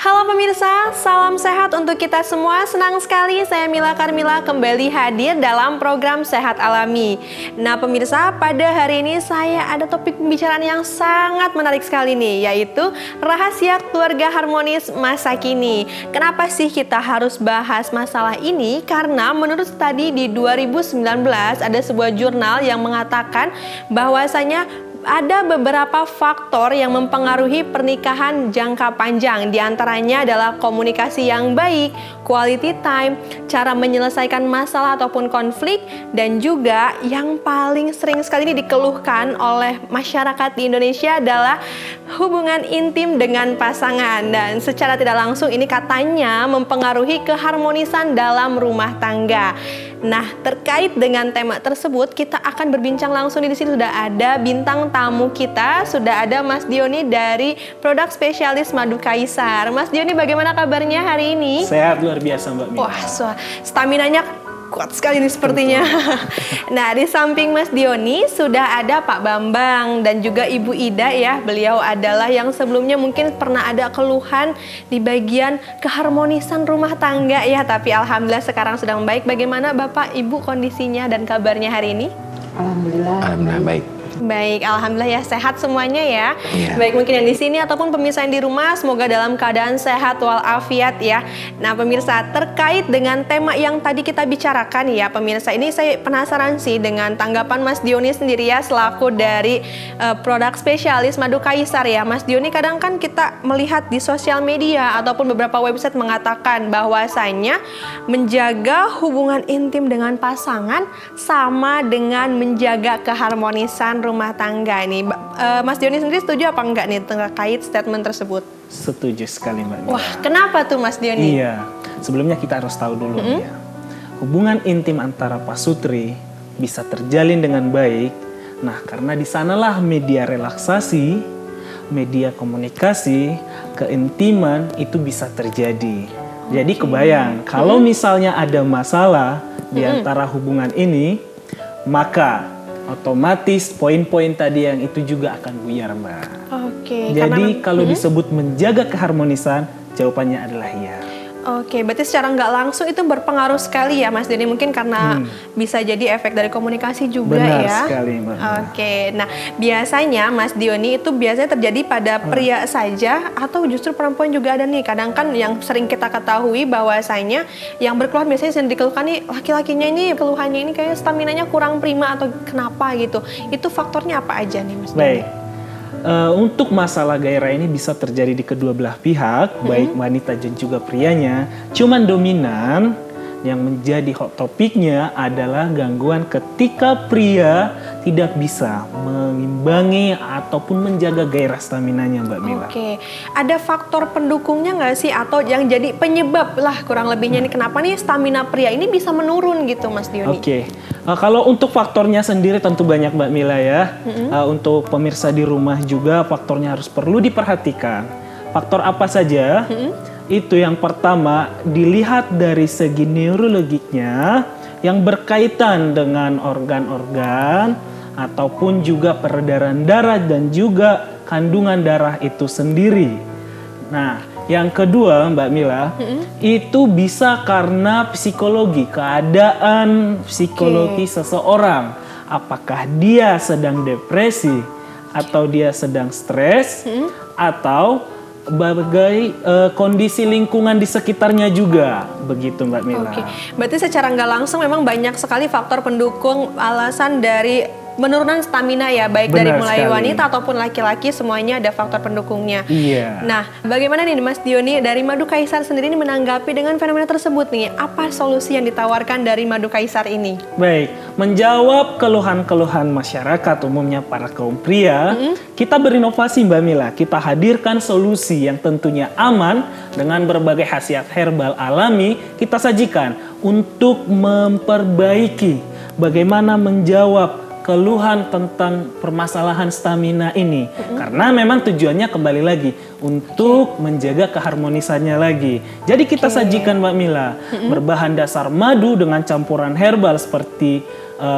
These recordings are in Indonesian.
Halo pemirsa, salam sehat untuk kita semua. Senang sekali saya Mila Karmila kembali hadir dalam program Sehat Alami. Nah pemirsa, pada hari ini saya ada topik pembicaraan yang sangat menarik sekali nih, yaitu rahasia keluarga harmonis masa kini. Kenapa sih kita harus bahas masalah ini? Karena menurut studi di 2019 ada sebuah jurnal yang mengatakan bahwasanya ada beberapa faktor yang mempengaruhi pernikahan jangka panjang. Di antaranya adalah komunikasi yang baik, quality time, cara menyelesaikan masalah ataupun konflik, dan juga yang paling sering sekali ini dikeluhkan oleh masyarakat di Indonesia adalah hubungan intim dengan pasangan. Dan secara tidak langsung ini katanya mempengaruhi keharmonisan dalam rumah tangga. Nah, terkait dengan tema tersebut, kita akan berbincang langsung. Di sini sudah ada bintang tamu kita, sudah ada Mas Diony dari produk spesialis Madu Kaisar. Mas Diony, bagaimana kabarnya hari ini? Sehat luar biasa Mbak Mila. Wah, stamina-nya kuat sekali nih sepertinya. Nah, di samping Mas Diony sudah ada Pak Bambang dan juga Ibu Ida ya. Beliau adalah yang sebelumnya mungkin pernah ada keluhan di bagian keharmonisan rumah tangga ya, tapi alhamdulillah sekarang sudah membaik. Bagaimana Bapak Ibu kondisinya dan kabarnya hari ini? Alhamdulillah baik. Baik, alhamdulillah ya, sehat semuanya ya. Iya. Baik mungkin yang di sini ataupun pemirsa yang di rumah, semoga dalam keadaan sehat walafiat ya. Nah pemirsa, terkait dengan tema yang tadi kita bicarakan ya pemirsa, ini saya penasaran sih dengan tanggapan Mas Diony sendiri ya, selaku dari produk spesialis Madu Kaisar ya. Mas Diony, kadang kan kita melihat di sosial media ataupun beberapa website mengatakan bahwasanya menjaga hubungan intim dengan pasangan sama dengan menjaga keharmonisan rumah tangga ini. Mas Diony sendiri setuju apa enggak nih terkait statement tersebut? Setuju sekali Mbak Mila. Wah, kenapa tuh Mas Diony? Iya, sebelumnya kita harus tahu dulu ya. Hubungan intim antara pasutri bisa terjalin dengan baik. Nah, karena di sanalah media relaksasi, media komunikasi, keintiman itu bisa terjadi. Jadi kebayang, kalau misalnya ada masalah di antara hubungan ini, maka otomatis poin-poin tadi yang itu juga akan buyar Mbak. Oke. Jadi kalau disebut menjaga keharmonisan, jawabannya adalah iya. Oke, berarti secara nggak langsung itu berpengaruh sekali ya Mas Diony, mungkin karena bisa jadi efek dari komunikasi juga. Benar ya. sekali Mbak. Oke, nah biasanya Mas Diony itu biasanya terjadi pada pria saja atau justru perempuan juga ada nih? Kadang kan yang sering kita ketahui bahwasanya yang berkeluhan biasanya yang dikeluhkan nih laki-lakinya ini keluhannya ini kayak staminanya kurang prima atau kenapa gitu. Itu faktornya apa aja nih Mas Diony? Baik. Untuk masalah gairah ini bisa terjadi di kedua belah pihak, baik wanita dan juga prianya. Cuman dominan yang menjadi hot topiknya adalah gangguan ketika pria tidak bisa mengimbangi ataupun menjaga gairah staminanya Mbak Mila. Oke, ada faktor pendukungnya nggak sih atau yang jadi penyebab lah kurang lebihnya nih kenapa nih stamina pria ini bisa menurun gitu Mas Diony? Oke. Kalau untuk faktornya sendiri tentu banyak Mbak Mila ya. Untuk pemirsa di rumah juga faktornya harus perlu diperhatikan. Faktor apa saja? Itu yang pertama dilihat dari segi neurologiknya yang berkaitan dengan organ-organ ataupun juga peredaran darah dan juga kandungan darah itu sendiri. Nah, yang kedua Mbak Mila, itu bisa karena psikologi, keadaan psikologi seseorang. Apakah dia sedang depresi atau dia sedang stres atau berbagai kondisi lingkungan di sekitarnya juga, begitu Mbak Mila. Oke, berarti secara nggak langsung memang banyak sekali faktor pendukung alasan dari penurunan stamina ya, baik Benar dari mulai sekali. wanita ataupun laki-laki, semuanya ada faktor pendukungnya. Iya. Nah, bagaimana nih Mas Diony dari Madu Kaisar sendiri ini menanggapi dengan fenomena tersebut nih? Apa solusi yang ditawarkan dari Madu Kaisar ini? Baik, menjawab keluhan-keluhan masyarakat umumnya para kaum pria, kita berinovasi Mbak Mila. Kita hadirkan solusi yang tentunya aman dengan berbagai khasiat herbal alami kita sajikan untuk memperbaiki bagaimana menjawab keluhan tentang permasalahan stamina ini. Karena memang tujuannya kembali lagi untuk menjaga keharmonisannya lagi. Jadi kita sajikan Mbak Mila berbahan dasar madu dengan campuran herbal seperti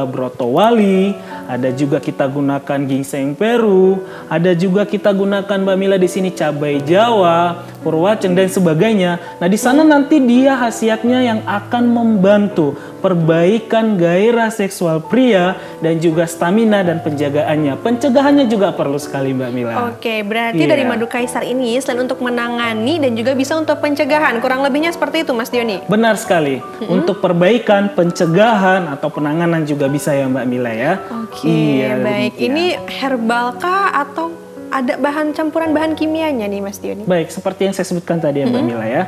brotowali, ada juga kita gunakan ginseng Peru, ada juga kita gunakan Mbak Mila di sini cabai Jawa, purwaceng dan sebagainya. Nah di sana nanti dia khasiatnya yang akan membantu perbaikan gairah seksual pria dan juga stamina dan penjagaannya. Pencegahannya juga perlu sekali Mbak Mila. Oke, berarti dari madu kaisar ini selain untuk menangani dan juga bisa untuk pencegahan, kurang lebihnya seperti itu Mas Diony? Benar sekali. Untuk perbaikan, pencegahan atau penanganan juga bisa ya Mbak Mila ya. Oke, baik. Ini herbal kah atau ada campuran bahan kimianya nih Mas Diony? Baik, seperti yang saya sebutkan tadi ya Mbak Mila ya.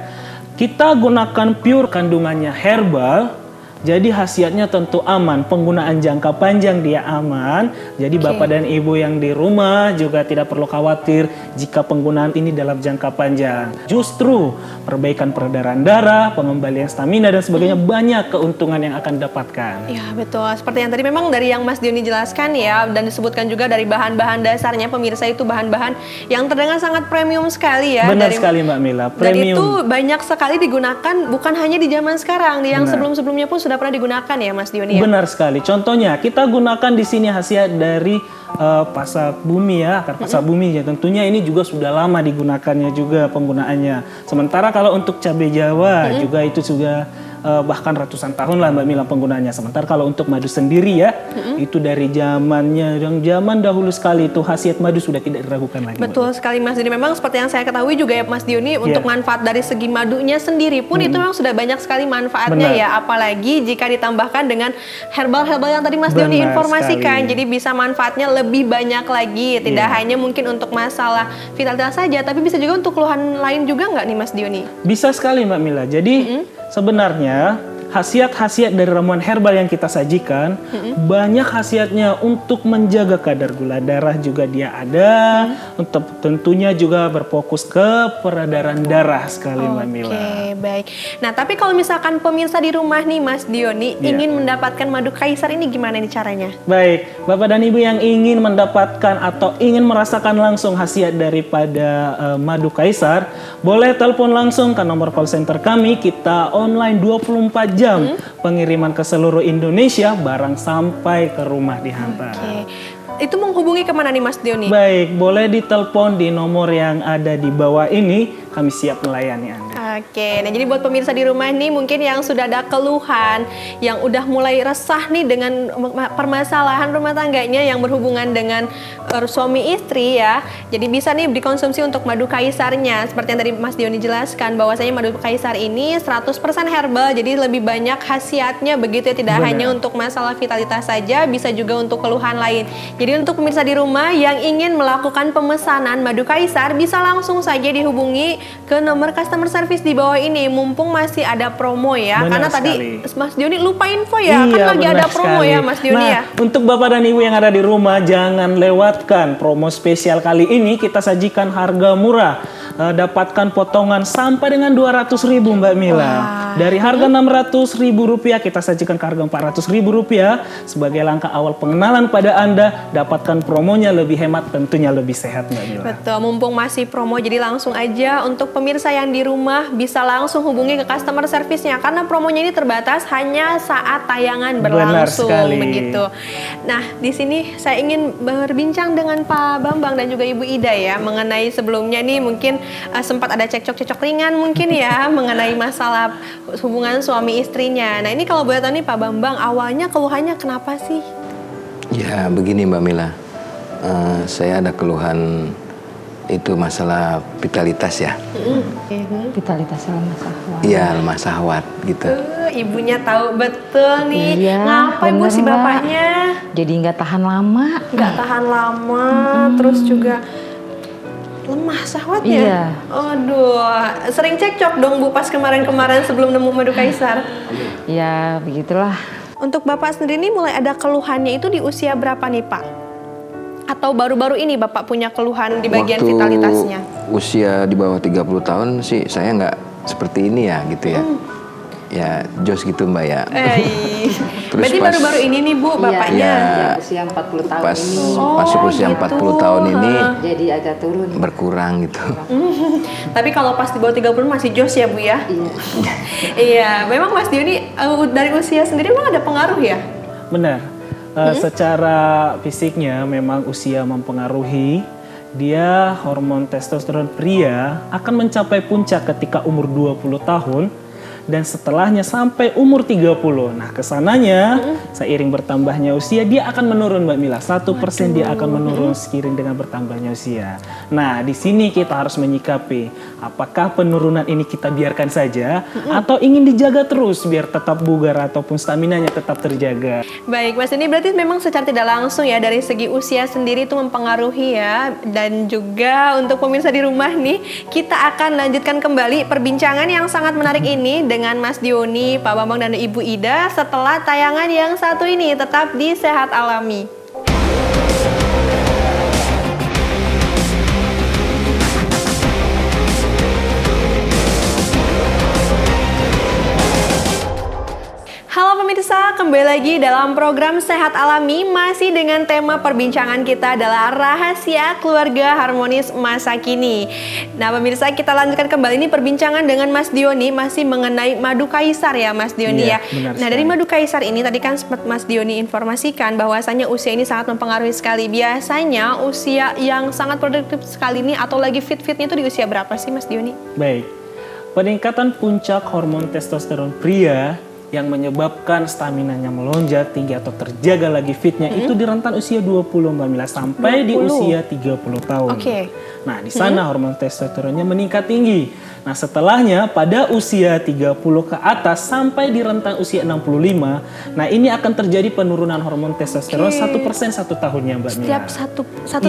Kita gunakan pure kandungannya herbal. Jadi khasiatnya tentu aman, penggunaan jangka panjang dia aman. Jadi Bapak dan Ibu yang di rumah juga tidak perlu khawatir jika penggunaan ini dalam jangka panjang. Justru perbaikan peredaran darah, pengembalian stamina dan sebagainya banyak keuntungan yang akan didapatkan. Ya betul, seperti yang tadi memang dari yang Mas Diony jelaskan ya, dan disebutkan juga dari bahan-bahan dasarnya pemirsa itu bahan-bahan yang terdengar sangat premium sekali ya. Benar sekali Mbak Mila, premium. Dan itu banyak sekali digunakan bukan hanya di zaman sekarang, yang sebelum-sebelumnya pun sudah pernah digunakan ya Mas Diony ya? Benar sekali. Contohnya kita gunakan di sini khasiat dari pasak bumi ya, akar pasak bumi ya. Tentunya ini juga sudah lama digunakannya juga penggunaannya. Sementara kalau untuk cabai Jawa juga itu juga bahkan ratusan tahun lah Mbak Mila penggunaannya. Sementara kalau untuk madu sendiri ya, itu dari zaman dahulu sekali itu khasiat madu sudah tidak diragukan lagi. Betul sekali Mas Diony. Memang seperti yang saya ketahui juga ya Mas Diony, untuk manfaat dari segi madunya sendiri pun itu memang sudah banyak sekali manfaatnya ya. Apalagi jika ditambahkan dengan herbal-herbal yang tadi Mas Diony informasikan. Jadi bisa manfaatnya lebih banyak lagi. Tidak hanya mungkin untuk masalah vitalitas saja, tapi bisa juga untuk keluhan lain juga nggak nih Mas Diony? Bisa sekali Mbak Mila. Jadi sebenarnya khasiat-khasiat dari ramuan herbal yang kita sajikan banyak khasiatnya untuk menjaga kadar gula darah juga dia ada, untuk tentunya juga berfokus ke peredaran darah sekali Mbak Mila. Oke, baik. Nah, tapi kalau misalkan pemirsa di rumah nih Mas Diony ingin mendapatkan madu kaisar ini gimana nih caranya? Baik, Bapak dan Ibu yang ingin mendapatkan atau ingin merasakan langsung khasiat daripada madu kaisar, boleh telepon langsung ke nomor call center kami. Kita online 24 jam pengiriman ke seluruh Indonesia, barang sampai ke rumah dihantar. Itu menghubungi kemana nih Mas Diony? Baik, boleh ditelepon di nomor yang ada di bawah ini, kami siap melayani Anda. Oke, nah jadi buat pemirsa di rumah nih mungkin yang sudah ada keluhan, yang udah mulai resah nih dengan permasalahan rumah tangganya yang berhubungan dengan suami istri ya. Jadi bisa nih dikonsumsi untuk madu kaisarnya. Seperti yang tadi Mas Diony jelaskan bahwasanya madu kaisar ini 100% herbal, jadi lebih banyak khasiatnya begitu ya, tidak hanya untuk masalah vitalitas saja, bisa juga untuk keluhan lain. Jadi untuk pemirsa di rumah yang ingin melakukan pemesanan madu kaisar bisa langsung saja dihubungi ke nomor customer service di bawah ini, mumpung masih ada promo ya. Karena tadi Mas Diony lupa info ya, kan lagi ada promo ya Mas Diony ya. Untuk Bapak dan Ibu yang ada di rumah, jangan lewatkan promo spesial kali ini. Kita sajikan harga murah, dapatkan potongan sampai dengan 200.000 Mbak Mila. Dari harga Rp600.000 kita sajikan ke harga Rp400.000 sebagai langkah awal pengenalan pada Anda. Dapatkan promonya lebih hemat, tentunya lebih sehat Mbak Mila. Betul, mumpung masih promo, jadi langsung aja untuk pemirsa yang di rumah bisa langsung hubungi ke customer service-nya karena promonya ini terbatas hanya saat tayangan berlangsung begitu. Nah, di sini saya ingin berbincang dengan Pak Bambang dan juga Ibu Ida ya mengenai sebelumnya nih mungkin sempat ada cekcok-cekcok ringan mungkin ya mengenai masalah hubungan suami istrinya. Nah, ini kalau boleh tahu nih Pak Bambang, awalnya keluhannya kenapa sih? Ya, begini Mbak Mila. Saya ada keluhan itu masalah vitalitas ya. Vitalitas lemah syahwat. Iya, lemah syahwat gitu. Ibunya tahu betul nih. Iya, Ngapain Bu si bapaknya? Jadi nggak tahan lama. Nggak tahan lama, terus juga lemah syahwatnya. Iya. Aduh, sering cekcok dong Bu pas kemarin-kemarin sebelum nemu madu kaisar. Ya, begitulah. Untuk Bapak sendiri ini mulai ada keluhannya itu di usia berapa nih Pak? Atau baru-baru ini Bapak punya keluhan di bagian vitalitasnya? Usia di bawah 30 tahun sih saya nggak seperti ini ya gitu ya. Ya, jos gitu Mbak ya. Terus Berarti baru-baru ini nih Bu, bapaknya. Ya, usia 40 tahun pas ini. masuk usia gitu. 40 tahun ini Jadi agak turun. berkurang gitu. Tapi kalau pas di bawah 30 masih jos ya Bu ya? Iya. Iya, memang Mas Dioni dari usia sendiri memang ada pengaruh ya? Benar. Secara fisiknya memang usia mempengaruhi. Dia hormon testosteron pria akan mencapai puncak ketika umur 20 tahun dan setelahnya sampai umur 30. Nah, kesananya seiring bertambahnya usia dia akan menurun Mbak Mila. 1% dia akan menurun seiring dengan bertambahnya usia. Nah, di sini kita harus menyikapi apakah penurunan ini kita biarkan saja atau ingin dijaga terus biar tetap bugar ataupun staminanya tetap terjaga. Baik, Mas, ini berarti memang secara tidak langsung ya dari segi usia sendiri itu mempengaruhi ya. Dan juga untuk pemirsa di rumah nih, kita akan lanjutkan kembali perbincangan yang sangat menarik ini dengan Mas Dioni, Pak Bambang, dan Ibu Ida setelah tayangan yang satu ini. Tetap di Sehat Alami. Halo pemirsa, kembali lagi dalam program Sehat Alami, masih dengan tema perbincangan kita adalah rahasia keluarga harmonis masa kini. Nah pemirsa, kita lanjutkan kembali ini perbincangan dengan Mas Dioni masih mengenai madu kaisar ya Mas Dioni Iya, ya. benar Nah dari sekali. madu kaisar ini tadi kan sempat Mas Dioni informasikan bahwasanya usia ini sangat mempengaruhi sekali. Biasanya usia yang sangat produktif sekali ini atau lagi fit-fitnya itu di usia berapa sih Mas Dioni? Baik. Peningkatan puncak hormon testosteron pria yang menyebabkan staminanya melonjak tinggi atau terjaga lagi fitnya itu di rentan usia 20 Mbak Mila sampai di 20. usia 30 tahun. Oke. Nah, di sana hormon testosteronnya meningkat tinggi. Nah, setelahnya pada usia 30 ke atas sampai di rentang usia 65, nah ini akan terjadi penurunan hormon testosteron 1% satu tahunnya Mbak Mila. Setiap satu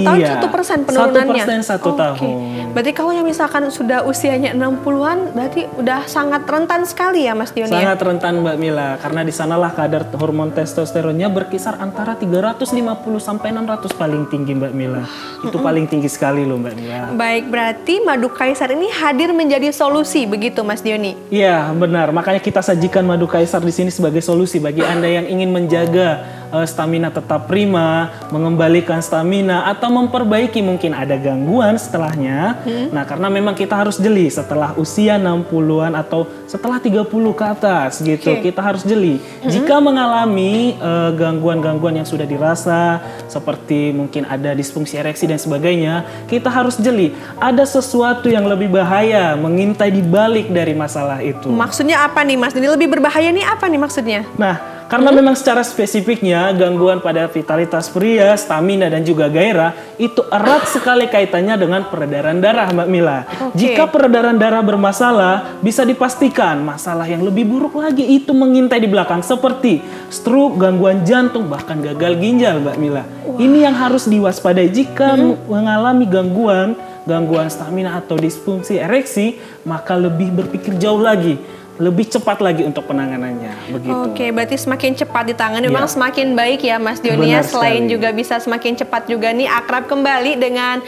tahun Iya, 1% penurunannya. 1% satu Oke. tahun. Berarti kalau yang misalkan sudah usianya 60-an, berarti udah sangat rentan sekali ya Mas Dioni ya? Sangat rentan Mbak Mila, karena di sanalah kadar hormon testosteronnya berkisar antara 350 sampai 600 paling tinggi Mbak Mila. Itu paling tinggi sekali loh Mbak Mila. Baik, berarti madu kaisar ini hadir menjadi solusi begitu Mas Dioni? Iya benar, makanya kita sajikan madu kaisar di sini sebagai solusi bagi Anda yang ingin menjaga stamina tetap prima, mengembalikan stamina atau memperbaiki mungkin ada gangguan setelahnya. Nah, karena memang kita harus jeli setelah usia 60-an atau setelah 30 ke atas gitu. Oke. Kita harus jeli. Jika mengalami gangguan-gangguan yang sudah dirasa seperti mungkin ada disfungsi ereksi dan sebagainya, kita harus jeli. Ada sesuatu yang lebih bahaya mengintai di balik dari masalah itu. Maksudnya apa nih Mas Dioni? Lebih berbahaya nih apa nih maksudnya? Nah, karena memang secara spesifiknya gangguan pada vitalitas pria, stamina dan juga gairah itu erat sekali kaitannya dengan peredaran darah Mbak Mila. Oke. Jika peredaran darah bermasalah, bisa dipastikan masalah yang lebih buruk lagi itu mengintai di belakang seperti stroke, gangguan jantung, bahkan gagal ginjal Mbak Mila. Ini yang harus diwaspadai jika mengalami gangguan stamina atau disfungsi ereksi, maka lebih berpikir jauh lagi. Lebih cepat lagi untuk penanganannya, begitu. Oke, berarti semakin cepat ditangani memang Iya. semakin baik ya Mas Dioni ya. Benar Selain sekali. juga bisa semakin cepat juga nih akrab kembali dengan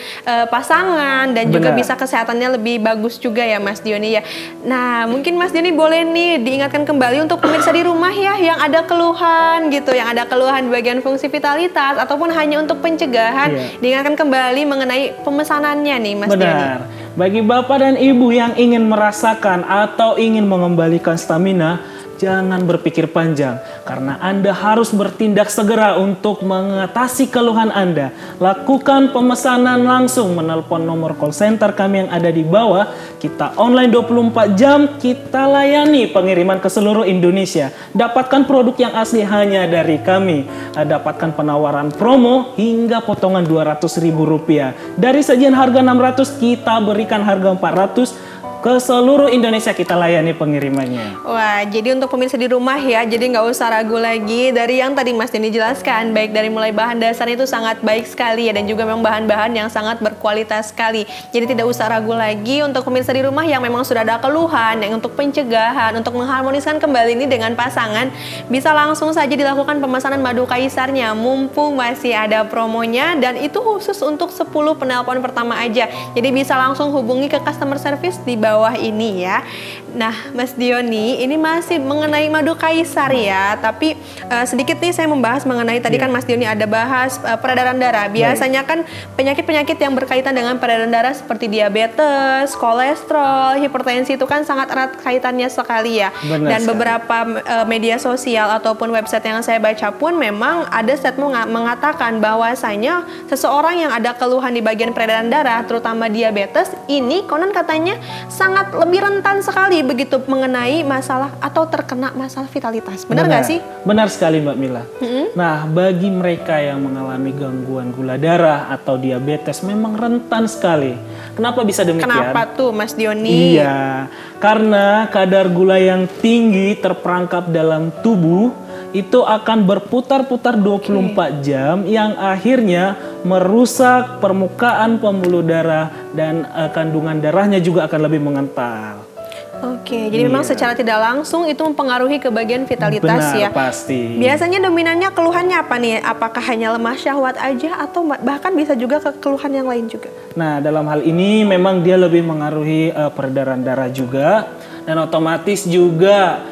pasangan dan juga Benar. bisa kesehatannya lebih bagus juga ya Mas Dioni ya. Nah, mungkin Mas Dioni boleh nih diingatkan kembali untuk pemirsa di rumah ya yang ada keluhan gitu, yang ada keluhan di bagian fungsi vitalitas ataupun hanya untuk pencegahan, Iya. diingatkan kembali mengenai pemesanannya nih Mas Dioni. Benar. Bagi bapak dan ibu yang ingin merasakan atau ingin mengembalikan stamina, jangan berpikir panjang karena Anda harus bertindak segera untuk mengatasi keluhan Anda. Lakukan pemesanan langsung menelpon nomor call center kami yang ada di bawah. Kita online 24 jam, kita layani pengiriman ke seluruh Indonesia. Dapatkan produk yang asli hanya dari kami. Dapatkan penawaran promo hingga potongan Rp200.000. Dari sajian harga 600 kita berikan harga 400. Ke seluruh Indonesia kita layani pengirimannya. Wah, jadi untuk pemirsa di rumah ya, jadi nggak usah ragu lagi dari yang tadi Mas Dioni jelaskan, baik dari mulai bahan dasar itu sangat baik sekali ya, dan juga memang bahan-bahan yang sangat berkualitas sekali. Jadi tidak usah ragu lagi untuk pemirsa di rumah yang memang sudah ada keluhan, yang untuk pencegahan, untuk mengharmoniskan kembali ini dengan pasangan, bisa langsung saja dilakukan pemesanan madu kaisarnya, mumpung masih ada promonya, dan itu khusus untuk 10 penelpon pertama aja. Jadi bisa langsung hubungi ke customer service di bawah ini ya. Nah, Mas Diony, ini masih mengenai madu kaisar ya, tapi sedikit nih saya membahas mengenai tadi kan Mas Diony ada bahas peredaran darah. Biasanya kan penyakit-penyakit yang berkaitan dengan peredaran darah seperti diabetes, kolesterol, hipertensi itu kan sangat erat kaitannya sekali ya. Benar Dan sekali. beberapa media sosial ataupun website yang saya baca pun memang ada statement mengatakan bahwasanya seseorang yang ada keluhan di bagian peredaran darah, terutama diabetes, ini konon katanya sangat lebih rentan sekali begitu mengenai masalah atau terkena masalah vitalitas. Benar nggak sih? Benar sekali Mbak Mila. Nah, bagi mereka yang mengalami gangguan gula darah atau diabetes memang rentan sekali. Kenapa bisa demikian? Kenapa tuh Mas Diony? Iya, karena kadar gula yang tinggi terperangkap dalam tubuh itu akan berputar-putar 24 jam yang akhirnya merusak permukaan pembuluh darah dan kandungan darahnya juga akan lebih mengental. Oke, jadi memang secara tidak langsung itu mempengaruhi ke bagian vitalitas Benar, ya. pasti. Biasanya dominannya keluhannya apa nih? Apakah hanya lemah syahwat aja atau bahkan bisa juga ke keluhan yang lain juga? Nah, dalam hal ini memang dia lebih mengaruhi peredaran darah juga, dan otomatis juga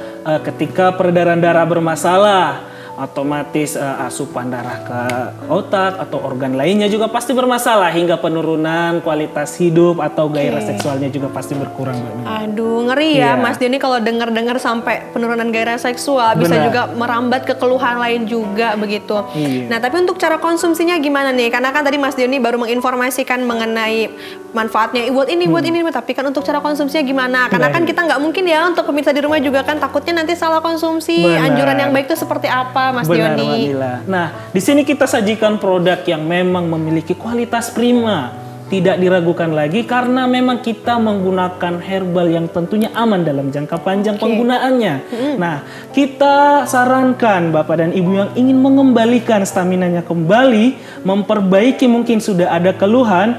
ketika peredaran darah bermasalah, otomatis asupan darah ke otak atau organ lainnya juga pasti bermasalah hingga penurunan kualitas hidup atau gairah seksualnya juga pasti berkurang, Mbak Mila. Aduh, ngeri ya Iya. Mas Diony kalau dengar-dengar sampai penurunan gairah seksual, bisa Benar. juga merambat ke keluhan lain juga begitu. Iya. Nah, tapi untuk cara konsumsinya gimana nih? Karena kan tadi Mas Diony baru menginformasikan mengenai manfaatnya buat ini, buat ini, tapi kan untuk cara konsumsinya gimana? Karena kan Baik. kita nggak mungkin ya untuk pemirsa di rumah juga kan takutnya nanti salah konsumsi. Benar. Anjuran yang baik itu seperti apa, Mas Benar, Mbak Diony? Mila. Nah, di sini kita sajikan produk yang memang memiliki kualitas prima, tidak diragukan lagi karena memang kita menggunakan herbal yang tentunya aman dalam jangka panjang penggunaannya. Nah, kita sarankan Bapak dan Ibu yang ingin mengembalikan staminanya kembali, memperbaiki mungkin sudah ada keluhan,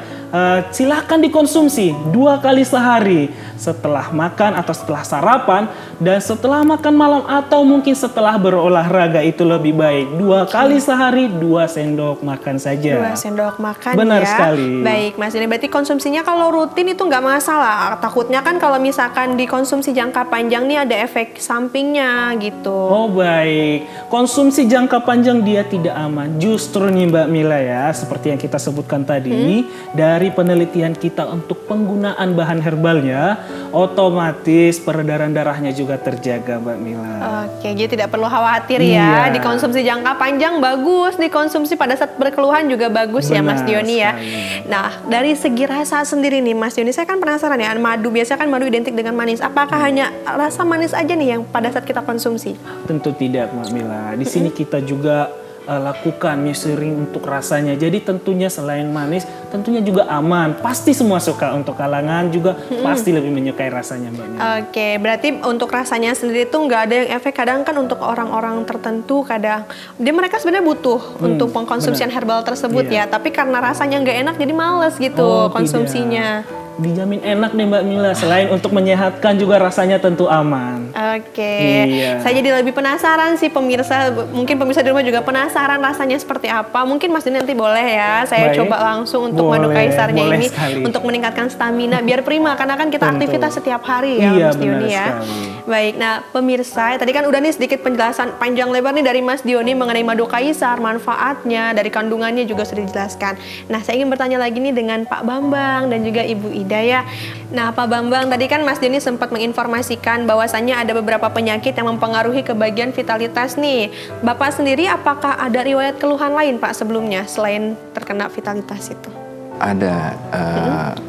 silahkan dikonsumsi 2 kali sehari setelah makan atau setelah sarapan dan setelah makan malam atau mungkin setelah berolahraga itu lebih baik 2 kali sehari 2 sendok makan saja. 2 sendok makan Benar ya. sekali. Baik Mas Diony, berarti konsumsinya kalau rutin itu nggak masalah. Takutnya kan kalau misalkan dikonsumsi jangka panjang nih ada efek sampingnya gitu. Oh baik, konsumsi jangka panjang dia tidak aman. Justru nih Mbak Mila ya, seperti yang kita sebutkan tadi, dari penelitian kita untuk penggunaan bahan herbalnya, otomatis peredaran darahnya juga terjaga Mbak Mila. Oke, jadi tidak perlu khawatir Iya. ya. Dikonsumsi jangka panjang bagus, dikonsumsi pada saat berkeluhan juga bagus ya Mas Benar Diony ya. sekali. Nah, dari segi rasa sendiri nih Mas Diony, saya kan penasaran ya, madu biasanya kan madu identik dengan manis. Apakah hanya rasa manis aja nih yang pada saat kita konsumsi? Tentu tidak Mbak Mila. Di sini kita juga lakukan measuring untuk rasanya. Jadi tentunya selain manis, tentunya juga aman. Pasti semua suka, untuk kalangan juga pasti lebih menyukai rasanya Mbak Mila. Oke, berarti untuk rasanya sendiri tuh nggak ada yang efek. Kadang kan untuk orang-orang tertentu, kadang mereka sebenarnya butuh untuk pengkonsumsian herbal tersebut Iya. ya. Tapi karena rasanya nggak enak, jadi males gitu Oh, konsumsinya. tidak. Dijamin enak nih Mbak Mila. Selain untuk menyehatkan juga rasanya tentu aman. Oke, Iya. saya jadi lebih penasaran sih pemirsa. Mungkin pemirsa di rumah juga penasaran rasanya seperti apa. Mungkin Mas Diony nanti boleh ya, saya Baik. coba langsung untuk madu Boleh, kaisarnya boleh ini sekali. untuk meningkatkan stamina biar prima. Karena kan kita Tentu. aktivitas setiap hari ya, Iya, Mas Diony benar ya. sekali. Baik, nah pemirsa, tadi kan udah nih sedikit penjelasan panjang lebar nih dari Mas Diony mengenai madu kaisar, manfaatnya, dari kandungannya juga sudah dijelaskan. Nah, saya ingin bertanya lagi nih dengan Pak Bambang dan juga Ibu Ida ya. Nah, Pak Bambang, tadi kan Mas Diony sempat menginformasikan bahwasannya ada beberapa penyakit yang mempengaruhi ke bagian vitalitas nih. Bapak sendiri apakah ada riwayat keluhan lain Pak sebelumnya selain terkena vitalitas itu? Ada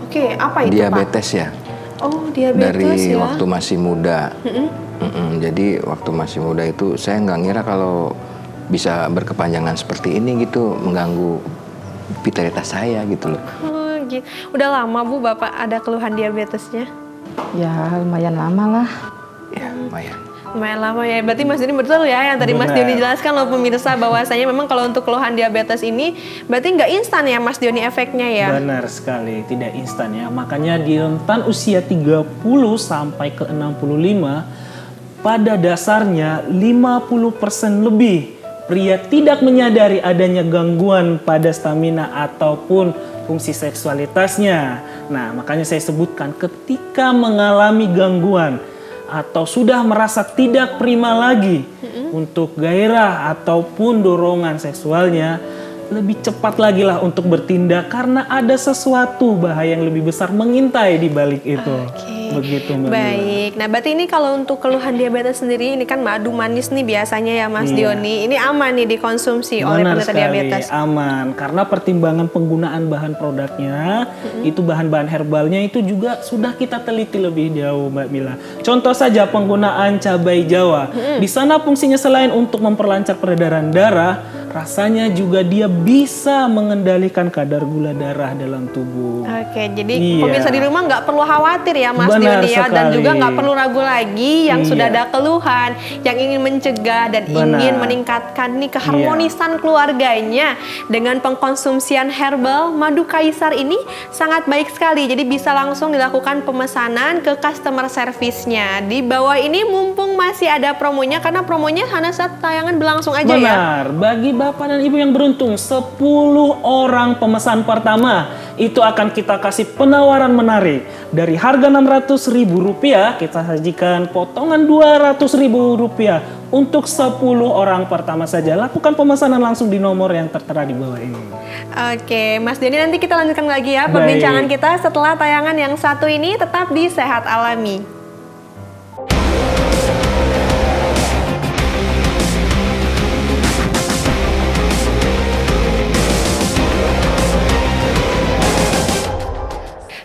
Oke, apa itu diabetes ya. Pak? Oh, diabetes Dari ya. waktu masih muda. Jadi waktu masih muda itu saya nggak ngira kalau bisa berkepanjangan seperti ini gitu, mengganggu vitalitas saya gitu loh. Oh, gitu. Udah lama Bu Bapak ada keluhan diabetesnya? Ya lumayan lama lah. Ya lumayan. Lumayan lama ya. Berarti Mas Diony betul ya yang tadi Mas Benar. Diony jelaskan loh pemirsa bahwasanya memang kalau untuk keluhan diabetes ini berarti nggak instan ya Mas Diony efeknya ya. Benar sekali, tidak instan ya. Makanya di rentan usia 30 sampai ke 65, pada dasarnya 50% lebih pria tidak menyadari adanya gangguan pada stamina ataupun fungsi seksualitasnya. Nah, makanya saya sebutkan ketika mengalami gangguan atau sudah merasa tidak prima lagi untuk gairah ataupun dorongan seksualnya, lebih cepat lagi lah untuk bertindak karena ada sesuatu bahaya yang lebih besar mengintai di balik itu. Begitu Mbak Mila. Baik, nah berarti ini kalau untuk keluhan diabetes sendiri, ini kan madu manis nih biasanya ya Mas Diony. Ini aman nih dikonsumsi oleh Benar penderita sekali, diabetes? aman. Karena pertimbangan penggunaan bahan produknya, itu bahan-bahan herbalnya itu juga sudah kita teliti lebih jauh Mbak Mila. Contoh saja penggunaan cabai Jawa. Di sana fungsinya selain untuk memperlancar peredaran darah, rasanya juga dia bisa mengendalikan kadar gula darah dalam tubuh. Oke, jadi Iya. pemirsa di rumah nggak perlu khawatir ya Mas Benar Diony ya, dan sekali. juga nggak perlu ragu lagi yang Iya. sudah ada keluhan, yang ingin mencegah dan Benar. ingin meningkatkan nih keharmonisan keluarganya dengan pengkonsumsian herbal madu kaisar ini sangat baik sekali. Jadi bisa langsung dilakukan pemesanan ke customer service-nya. Di bawah ini mumpung masih ada promonya, karena promonya hanya saat tayangan berlangsung aja ya. Benar, bagi bapak dan ibu yang beruntung 10 orang pemesan pertama itu akan kita kasih penawaran menarik. Dari harga Rp600.000 kita sajikan potongan Rp200.000 untuk 10 orang pertama saja. Lakukan pemesanan langsung di nomor yang tertera di bawah ini. Oke, Mas Diony, nanti kita lanjutkan lagi ya Baik. perbincangan kita setelah tayangan yang satu ini. Tetap di Sehat Alami.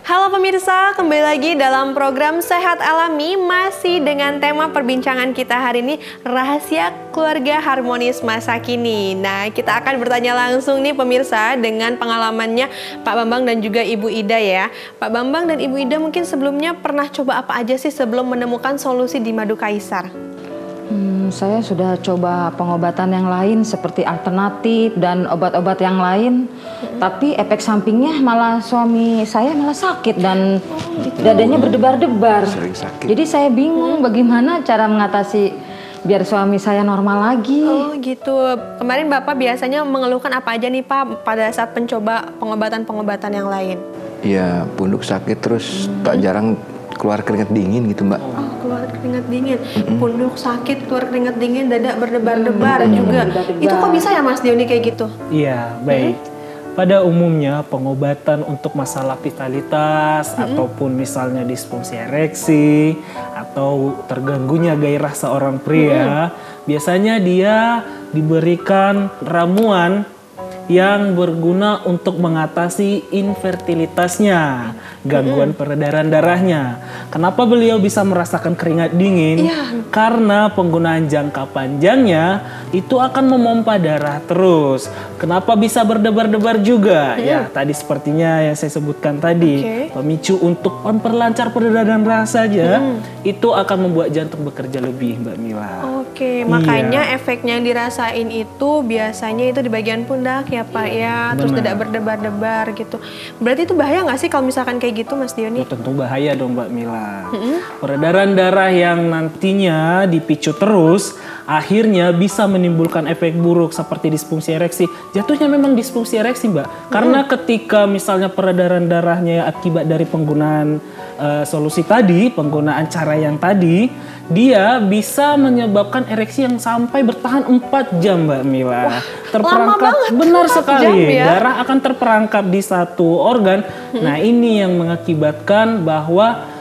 Halo pemirsa, kembali lagi dalam program Sehat Alami, masih dengan tema perbincangan kita hari ini, rahasia keluarga harmonis masa kini. Nah, kita akan bertanya langsung nih pemirsa dengan pengalamannya Pak Bambang dan juga Ibu Ida ya. Pak Bambang dan Ibu Ida mungkin sebelumnya pernah coba apa aja sih sebelum menemukan solusi di madu kaisar? Saya sudah coba pengobatan yang lain seperti alternatif dan obat-obat yang lain. Tapi efek sampingnya malah suami saya malah sakit dan dadanya berdebar-debar. Sering sakit. Jadi saya bingung bagaimana cara mengatasi biar suami saya normal lagi. Oh gitu. Kemarin Bapak biasanya mengeluhkan apa aja nih Pak pada saat mencoba pengobatan-pengobatan yang lain? Iya, punduk sakit terus tak jarang keluar keringat dingin gitu Mbak. Oh, keluar keringat dingin, punduk sakit, keluar keringat dingin, dada berdebar-debar juga. berdebar-debar. Itu kok bisa ya Mas Diony kayak gitu? Iya, baik. Pada umumnya pengobatan untuk masalah vitalitas ataupun misalnya disfungsi ereksi atau terganggunya gairah seorang pria, biasanya dia diberikan ramuan yang berguna untuk mengatasi infertilitasnya, gangguan peredaran darahnya. Kenapa beliau bisa merasakan keringat dingin? Karena penggunaan jangka panjangnya itu akan memompa darah terus. Kenapa bisa berdebar-debar juga? Ya, tadi sepertinya yang saya sebutkan tadi, pemicu untuk memperlancar peredaran darah saja, itu akan membuat jantung bekerja lebih, Mbak Mila. Oke, makanya efeknya yang dirasain itu biasanya itu di bagian pundak ya Pak ya, terus Benar. tidak berdebar-debar gitu. Berarti itu bahaya nggak sih kalau misalkan kayak gitu Mas Diony? Ya, tentu bahaya dong Mbak Mila. Peredaran darah yang nantinya dipicu terus, akhirnya bisa menimbulkan efek buruk seperti disfungsi ereksi. Jatuhnya memang disfungsi ereksi Mbak. Karena ketika misalnya peredaran darahnya akibat dari penggunaan solusi tadi, penggunaan cara yang tadi, dia bisa menyebabkan ereksi yang sampai bertahan 4 jam Mbak Mila. Terperangkap, banget, benar 4 sekali. jam ya. Darah akan terperangkap di satu organ. Nah ini yang mengakibatkan bahwa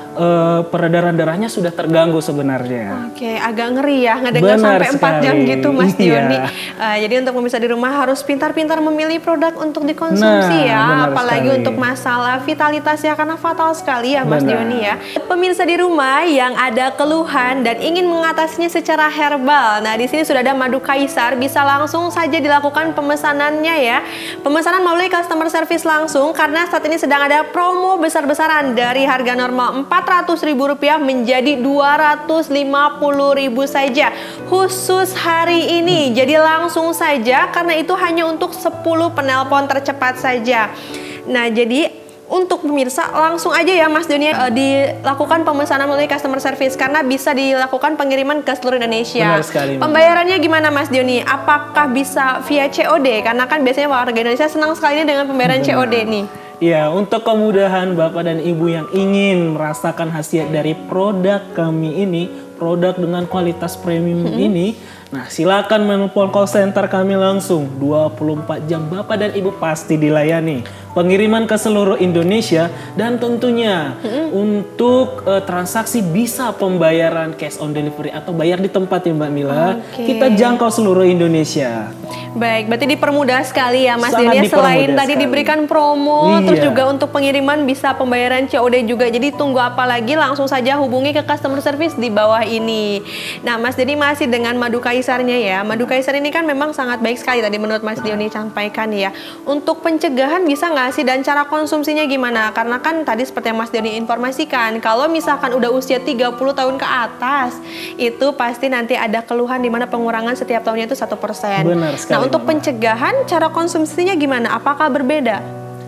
peredaran darahnya sudah terganggu sebenarnya. Oke, agak ngeri ya ngedengar Benar sampai 4 jam sekali. gitu Mas Iya. Diony. Jadi untuk pemirsa di rumah harus pintar-pintar memilih produk untuk dikonsumsi Nah, ya, benar apalagi sekali. untuk masalah vitalitas ya, karena fatal sekali ya Mas Benar. Diony ya. Pemirsa di rumah yang ada keluhan dan ingin mengatasinya secara herbal. Nah, di sini sudah ada madu kaisar, bisa langsung saja dilakukan pemesanannya ya. Pemesanan melalui customer service langsung karena saat ini sedang ada promo besar-besaran dari harga normal Rp400.000 menjadi Rp250.000 saja khusus hari ini. Jadi langsung saja karena itu hanya untuk 10 penelpon tercepat saja. Nah, jadi untuk pemirsa langsung aja ya Mas Diony dilakukan pemesanan melalui customer service karena bisa dilakukan pengiriman ke seluruh Indonesia. Benar sekali, Mbak. Pembayarannya gimana Mas Diony? Apakah bisa via COD? Karena kan biasanya warga Indonesia senang sekali ini dengan pembayaran Benar. COD nih. Ya, untuk kemudahan Bapak dan Ibu yang ingin merasakan khasiat dari produk kami ini, produk dengan kualitas premium ini, nah silakan menelpon call center kami langsung. 24 jam Bapak dan Ibu pasti dilayani. Pengiriman ke seluruh Indonesia dan tentunya untuk transaksi bisa pembayaran cash on delivery atau bayar di tempat ya Mbak Mila. Oke. Kita jangkau seluruh Indonesia. Baik, berarti dipermudah sekali ya Mas Sangat Deni. Selain dipermudah tadi sekali. diberikan promo, Iya. terus juga untuk pengiriman bisa pembayaran COD juga. Jadi tunggu apa lagi, langsung saja hubungi ke customer service di bawah ini. Nah Mas Deni masih dengan madu kaisarnya ya. Madu kaisar ini kan memang sangat baik sekali tadi menurut Mas Deni sampaikan ya. Untuk pencegahan bisa nggak sih dan cara konsumsinya gimana? Karena kan tadi seperti yang Mas Deni informasikan, kalau misalkan udah usia 30 tahun ke atas, itu pasti nanti ada keluhan di mana pengurangan setiap tahunnya itu 1%. Benar sekali, Nah untuk Mama. pencegahan cara konsumsinya gimana? Apakah berbeda?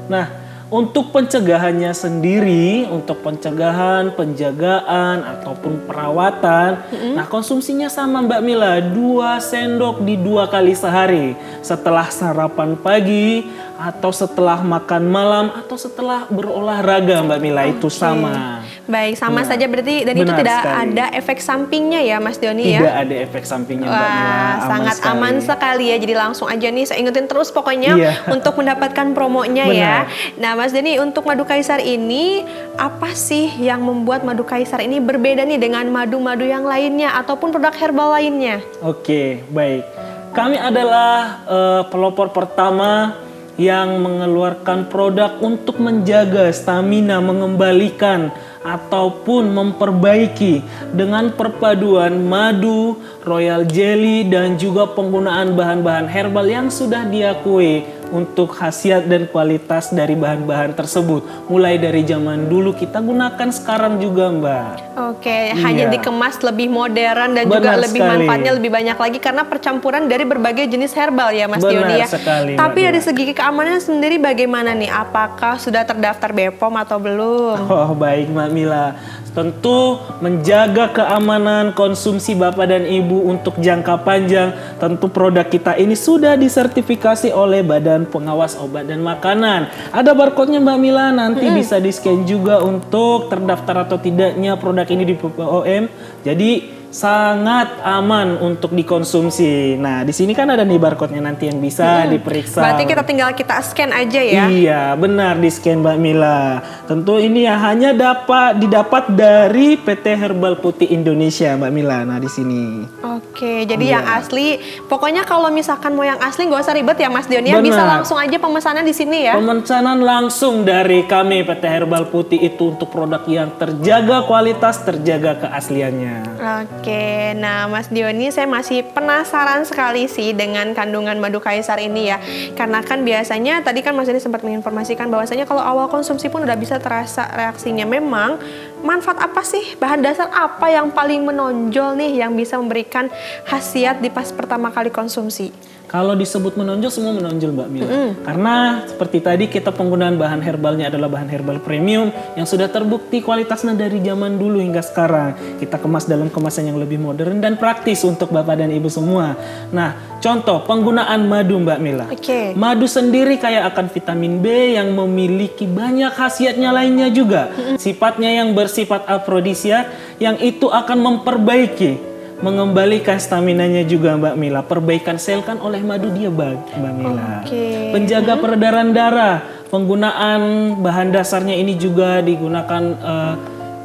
Nah, untuk pencegahannya sendiri, untuk pencegahan, penjagaan, ataupun perawatan, nah konsumsinya sama Mbak Mila, 2 sendok di 2 kali sehari. Setelah sarapan pagi, atau setelah makan malam, atau setelah berolahraga Mbak Mila, itu sama. Baik, sama Benar. saja berarti dan itu Benar tidak sekali. ada efek sampingnya ya Mas Doni ya? Tidak ada efek sampingnya Mbak Mila, Wah, sangat aman sekali ya. Jadi langsung aja nih saya ingetin terus pokoknya Iya. untuk mendapatkan promonya ya. Nah, Mas Deni untuk madu kaisar ini apa sih yang membuat madu kaisar ini berbeda nih dengan madu-madu yang lainnya ataupun produk herbal lainnya? Oke, baik. Kami adalah pelopor pertama yang mengeluarkan produk untuk menjaga stamina, mengembalikan ataupun memperbaiki dengan perpaduan madu, royal jelly, dan juga penggunaan bahan-bahan herbal yang sudah diakui untuk khasiat dan kualitas dari bahan-bahan tersebut. Mulai dari zaman dulu kita gunakan sekarang juga Mbak. Oke, Iya. hanya dikemas lebih modern dan juga Benar lebih sekali. manfaatnya lebih banyak lagi karena percampuran dari berbagai jenis herbal ya Mas Benar Dioni ya. sekali, Mbak Tapi dari Dila. segi keamanan sendiri bagaimana nih? Apakah sudah terdaftar BPOM atau belum? Oh baik Mbak Mila, tentu menjaga keamanan konsumsi Bapak dan Ibu untuk jangka panjang. Tentu produk kita ini sudah disertifikasi oleh Badan Pengawas Obat dan Makanan. Ada barcode-nya Mbak Mila, nanti bisa di-scan juga untuk terdaftar atau tidaknya produk ini di BPOM. Jadi sangat aman untuk dikonsumsi. Nah, di sini kan ada nih barcode-nya nanti yang bisa diperiksa. Berarti kita tinggal kita scan aja ya. Iya, benar di scan Mbak Mila. Tentu ini ya hanya didapat dari PT Herbal Putih Indonesia Mbak Mila. Nah, di sini. Oke, jadi Iya. yang asli, pokoknya kalau misalkan mau yang asli nggak usah ribet ya Mas Dion ya, bisa Benar. langsung aja pemesanan di sini ya. Pemesanan langsung dari kami PT Herbal Putih itu untuk produk yang terjaga kualitas, terjaga keasliannya. Oke, nah Mas Dioni saya masih penasaran sekali sih dengan kandungan madu kaisar ini ya. Karena kan biasanya tadi kan Mas Dioni sempat menginformasikan bahwasanya kalau awal konsumsi pun udah bisa terasa reaksinya. Memang manfaat apa sih, bahan dasar apa yang paling menonjol nih yang bisa memberikan khasiat di pas pertama kali konsumsi? Kalau disebut menonjol, semua menonjol Mbak Mila. Karena seperti tadi kita penggunaan bahan herbalnya adalah bahan herbal premium yang sudah terbukti kualitasnya dari zaman dulu hingga sekarang. Kita kemas dalam kemasan yang lebih modern dan praktis untuk Bapak dan Ibu semua. Nah, contoh penggunaan madu Mbak Mila. Oke. Madu sendiri kaya akan vitamin B yang memiliki banyak khasiatnya lainnya juga. Sifatnya yang bersifat afrodisiak yang itu akan memperbaiki, mengembalikan staminanya juga Mbak Mila. Perbaikan sel kan oleh madu dia Mbak Mila. Oke. Penjaga peredaran darah. Penggunaan bahan dasarnya ini juga digunakan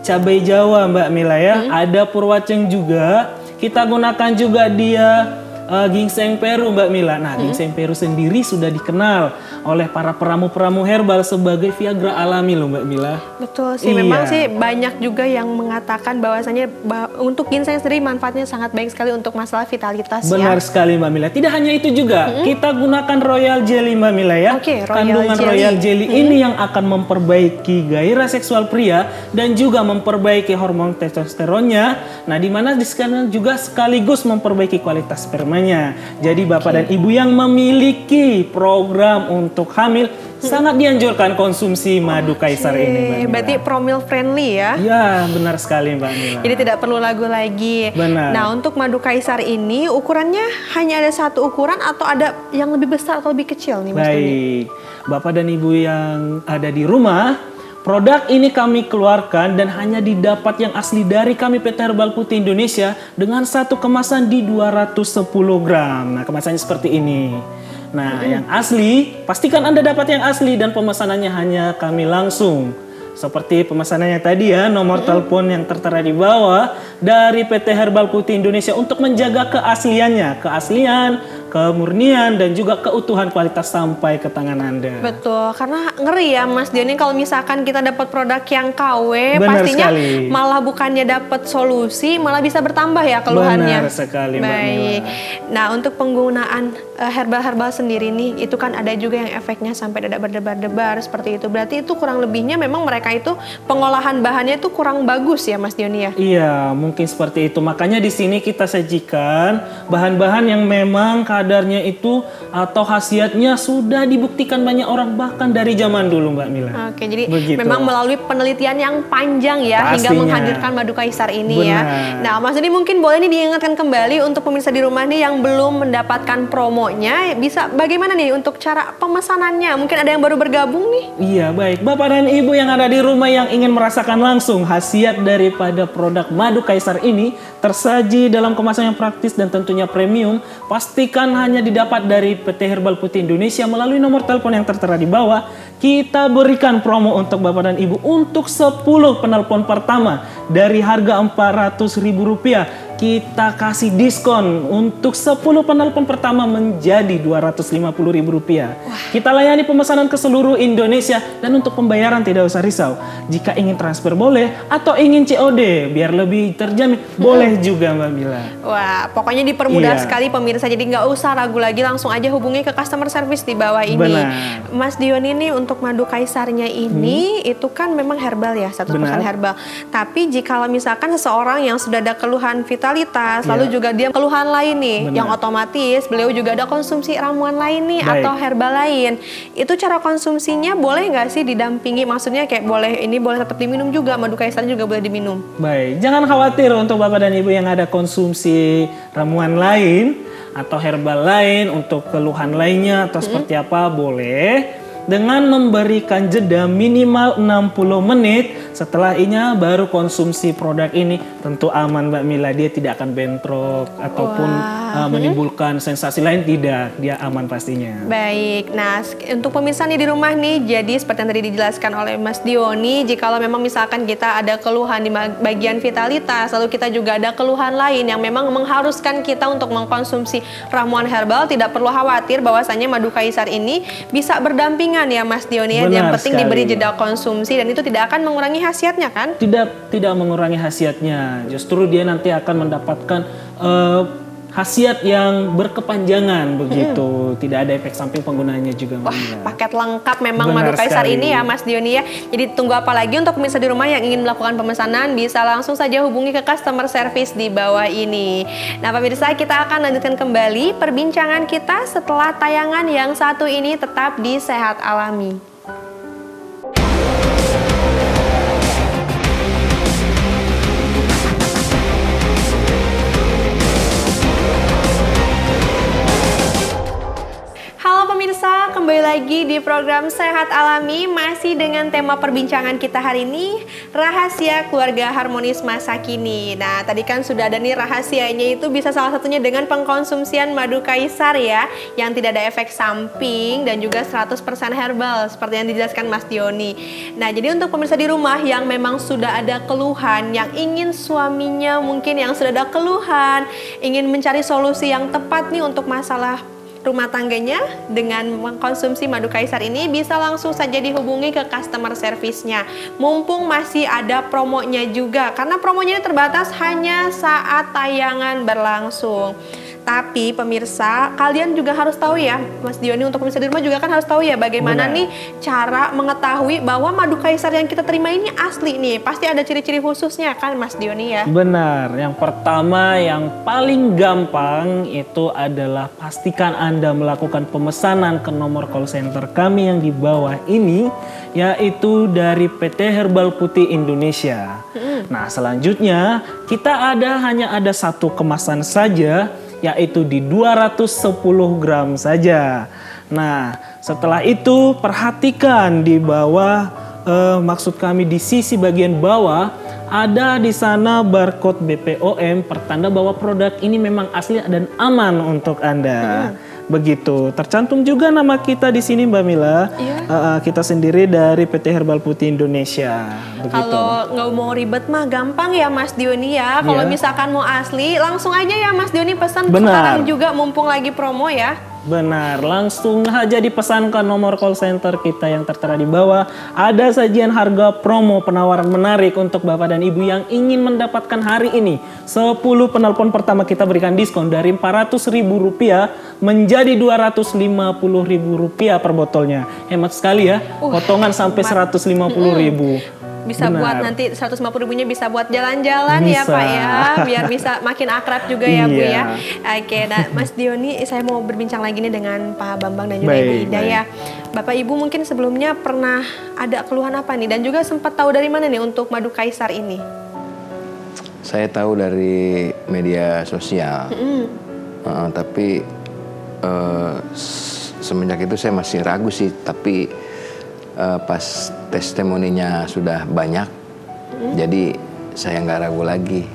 cabai Jawa Mbak Mila ya. Ada purwaceng juga. Kita gunakan juga dia ginseng Peru Mbak Mila. Nah, ginseng Peru sendiri sudah dikenal oleh para peramu-peramu herbal sebagai Viagra alami loh Mbak Mila. Betul sih, Iya. memang sih banyak juga yang mengatakan bahwasanya untuk ginseng sendiri manfaatnya sangat baik sekali untuk masalah vitalitas Benar ya. sekali Mbak Mila. Tidak hanya itu juga, kita gunakan royal jelly Mbak Mila ya. Oke, royal Kandungan jelly. royal jelly ini yang akan memperbaiki gairah seksual pria dan juga memperbaiki hormon testosteronnya. Nah, di mana di sana juga sekaligus memperbaiki kualitas sperma namanya. Jadi Bapak dan Ibu yang memiliki program untuk hamil sangat dianjurkan konsumsi madu kaisar ini, Mbak Mila. Berarti promil friendly ya? Ya, benar sekali Mbak Mila. Jadi tidak perlu lagu lagi. Benar. Nah, untuk madu kaisar ini ukurannya hanya ada satu ukuran atau ada yang lebih besar atau lebih kecil nih Mas Doni? Baik, Bapak dan Ibu yang ada di rumah, produk ini kami keluarkan dan hanya didapat yang asli dari kami PT Herbal Putih Indonesia dengan satu kemasan di 210 gram. Nah, kemasannya seperti ini. Nah, yang asli, pastikan Anda dapat yang asli dan pemesanannya hanya kami langsung. Seperti pemesanannya tadi ya, nomor telepon yang tertera di bawah dari PT Herbal Putih Indonesia untuk menjaga keasliannya, keaslian, kemurnian dan juga keutuhan kualitas sampai ke tangan Anda. Betul, karena ngeri ya Mas Dion kalau misalkan kita dapat produk yang KW, Benar pastinya sekali. malah bukannya dapat solusi, malah bisa bertambah ya keluhannya. Benar sekali, Mbak Baik. Mila. Nah, untuk penggunaan herbal-herbal sendiri nih, itu kan ada juga yang efeknya sampai dadak berdebar-debar seperti itu. Berarti itu kurang lebihnya memang mereka itu pengolahan bahannya itu kurang bagus ya Mas Dion ya? Iya, mungkin seperti itu. Makanya di sini kita sajikan bahan-bahan yang memang kadarnya itu atau khasiatnya sudah dibuktikan banyak orang bahkan dari zaman dulu, Mbak Mila. Oke, jadi Begitu. memang melalui penelitian yang panjang ya hingga Pastinya. menghadirkan madu kaisar ini ya. Benar. Nah, Mas Doni mungkin boleh nih diingatkan kembali untuk pemirsa di rumah nih yang belum mendapatkan promonya, bisa bagaimana nih untuk cara pemesanannya? Mungkin ada yang baru bergabung nih. Iya, baik. Bapak dan Ibu yang ada di rumah yang ingin merasakan langsung khasiat daripada produk madu kaisar ini tersaji dalam kemasan yang praktis dan tentunya premium, pastikan hanya didapat dari PT Herbal Putih Indonesia melalui nomor telepon yang tertera di bawah. Kita berikan promo untuk Bapak dan Ibu untuk 10 penelpon pertama dari harga Rp400.000. Kita kasih diskon untuk 10 penelpon pertama menjadi Rp250.000. Kita layani pemesanan ke seluruh Indonesia dan untuk pembayaran tidak usah risau. Jika ingin transfer boleh atau ingin COD biar lebih terjamin boleh juga Mbak Mila. Wah, pokoknya dipermudah Iya. sekali pemirsa. Jadi nggak usah ragu lagi, langsung aja hubungi ke customer service di bawah ini. Benar. Mas Dion ini untuk madu kaisarnya ini itu kan memang herbal ya, 100% Benar. herbal. Tapi jikalau misalkan seseorang yang sudah ada keluhan vitalitas, lalu juga dia keluhan lain nih, Benar. yang otomatis beliau juga ada konsumsi ramuan lain nih Baik. atau herbal lain. Itu cara konsumsinya boleh nggak sih didampingi? Maksudnya kayak boleh ini boleh tetap diminum juga, madu kaisar juga boleh diminum. Baik, jangan khawatir untuk Bapak dan Ibu yang ada konsumsi ramuan lain atau herbal lain untuk keluhan lainnya atau seperti apa boleh. Dengan memberikan jeda minimal 60 menit setelahnya baru konsumsi produk ini tentu aman Mbak Mila, dia tidak akan bentrok ataupun menimbulkan sensasi lain, tidak, dia aman pastinya. Baik, nah untuk pemirsa nih di rumah nih, jadi seperti yang tadi dijelaskan oleh Mas Dioni, jikalau memang misalkan kita ada keluhan di bagian vitalitas, lalu kita juga ada keluhan lain yang memang mengharuskan kita untuk mengkonsumsi ramuan herbal, tidak perlu khawatir bahwasanya madu kaisar ini bisa berdampingan ya Mas Dioni ya. Benar Yang penting sekali. diberi jeda konsumsi dan itu tidak akan mengurangi khasiatnya kan? Tidak mengurangi khasiatnya, justru dia nanti akan mendapatkan khasiat yang berkepanjangan begitu, tidak ada efek samping penggunaannya juga. Mbak Wah, Mila. paket lengkap memang Benar madu kaisar sekali. ini ya Mas Dioni ya. Jadi tunggu apa lagi untuk pemirsa di rumah yang ingin melakukan pemesanan, bisa langsung saja hubungi ke customer service di bawah ini. Nah pemirsa, kita akan lanjutkan kembali perbincangan kita setelah tayangan yang satu ini, tetap di Sehat Alami. Halo pemirsa, kembali lagi di program Sehat Alami, masih dengan tema perbincangan kita hari ini, rahasia keluarga harmonis masa kini. Nah, tadi kan sudah ada nih rahasianya, itu bisa salah satunya dengan pengkonsumsian madu kaisar ya, yang tidak ada efek samping dan juga 100% herbal, seperti yang dijelaskan Mas Dioni. Nah, jadi untuk pemirsa di rumah yang memang sudah ada keluhan, yang ingin suaminya mungkin yang sudah ada keluhan, ingin mencari solusi yang tepat nih untuk masalah rumah tangganya dengan mengkonsumsi madu kaisar ini, bisa langsung saja dihubungi ke customer service-nya. Mumpung masih ada promonya juga, karena promonya ini terbatas hanya saat tayangan berlangsung. Tapi pemirsa, kalian juga harus tahu ya, Mas Dioni, untuk pemirsa di rumah juga kan harus tahu ya bagaimana Benar. nih cara mengetahui bahwa madu kaisar yang kita terima ini asli nih. Pasti ada ciri-ciri khususnya kan Mas Dioni ya? Benar, yang pertama yang paling gampang itu adalah pastikan Anda melakukan pemesanan ke nomor call center kami yang di bawah ini, yaitu dari PT Herbal Putih Indonesia. Nah, selanjutnya kita hanya ada satu kemasan saja, yaitu di 210 gram saja. Nah, setelah itu perhatikan di bawah, maksud kami di sisi bagian bawah, ada di sana barcode BPOM pertanda bahwa produk ini memang asli dan aman untuk Anda. Begitu. Tercantum juga nama kita di sini Mbak Mila. Kita sendiri dari PT Herbal Putih Indonesia. Begitu. Kalau nggak mau ribet mah gampang ya Mas Dioni ya. Kalau Iya. misalkan mau asli, langsung aja ya Mas Dioni pesan Benar. sekarang juga mumpung lagi promo ya. Benar, langsung aja dipesan ke nomor call center kita yang tertera di bawah. Ada sajian harga promo penawaran menarik untuk Bapak dan Ibu yang ingin mendapatkan hari ini. 10 penelpon pertama kita berikan diskon dari Rp400.000 menjadi Rp250.000 per botolnya. Hemat sekali ya, potongan sampai Rp150.000. Bisa Benar. buat nanti 150.000-nya bisa buat jalan-jalan ya Bisa. Pak ya. Biar bisa makin akrab juga ya Bu ya. Iya. Oke, nah Mas Dioni, saya mau berbincang lagi nih dengan Pak Bambang dan juga Ibu Baik, Ida ya. Bapak Ibu mungkin sebelumnya pernah ada keluhan apa nih? Dan juga sempat tahu dari mana nih untuk madu kaisar ini? Saya tahu dari media sosial, tapi semenjak itu saya masih ragu sih. Tapi pas testimoninya sudah banyak, jadi saya nggak ragu lagi.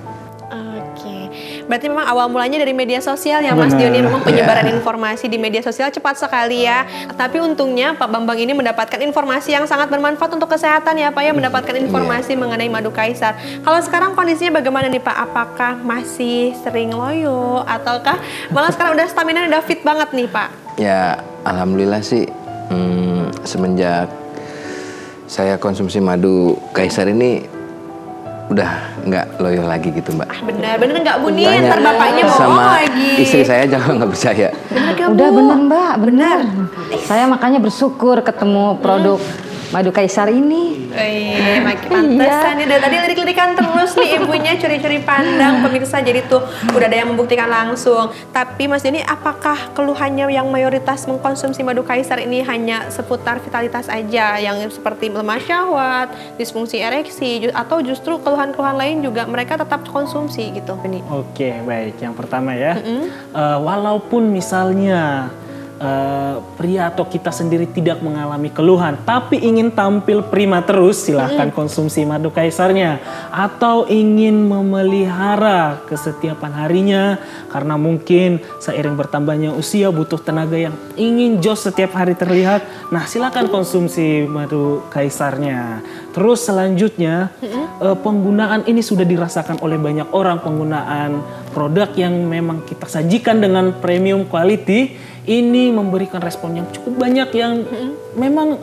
Oke, berarti memang awal mulanya dari media sosial ya Mas Benar. Dioni. Memang penyebaran informasi di media sosial cepat sekali ya. Tapi untungnya Pak Bambang ini mendapatkan informasi yang sangat bermanfaat untuk kesehatan ya Pak ya. Mendapatkan informasi mengenai madu kaisar. Kalau sekarang kondisinya bagaimana nih Pak? Apakah masih sering loyo? Ataukah malah sekarang udah stamina udah fit banget nih Pak? Ya, alhamdulillah sih, semenjak saya konsumsi madu kaisar ini udah nggak loyo lagi gitu Mbak. Benar-benar nggak Bu nih, Tanya ntar bapaknya bohong sama lagi. istri saya jangan nggak percaya. Bener gak, Udah Bu? bener Mbak, bener. Saya makanya bersyukur ketemu produk madu kaisar ini. Makin pantesan ya. Dari tadi lirik-lirikan terus nih ibunya, curi-curi pandang pemirsa. Jadi tuh udah ada yang membuktikan langsung. Tapi Mas Dioni, apakah keluhannya yang mayoritas mengkonsumsi madu kaisar ini hanya seputar vitalitas aja, yang seperti lemah syahwat, disfungsi ereksi, atau justru keluhan-keluhan lain juga mereka tetap konsumsi gitu, Beni? Oke, baik. Yang pertama ya, walaupun misalnya pria atau kita sendiri tidak mengalami keluhan, tapi ingin tampil prima terus, silahkan konsumsi madu kaisarnya. Atau ingin memelihara kesetiapan harinya, karena mungkin seiring bertambahnya usia butuh tenaga yang ingin jos setiap hari terlihat, nah silahkan konsumsi madu kaisarnya. Terus selanjutnya, penggunaan ini sudah dirasakan oleh banyak orang, penggunaan produk yang memang kita sajikan dengan premium quality, ini memberikan respon yang cukup banyak yang memang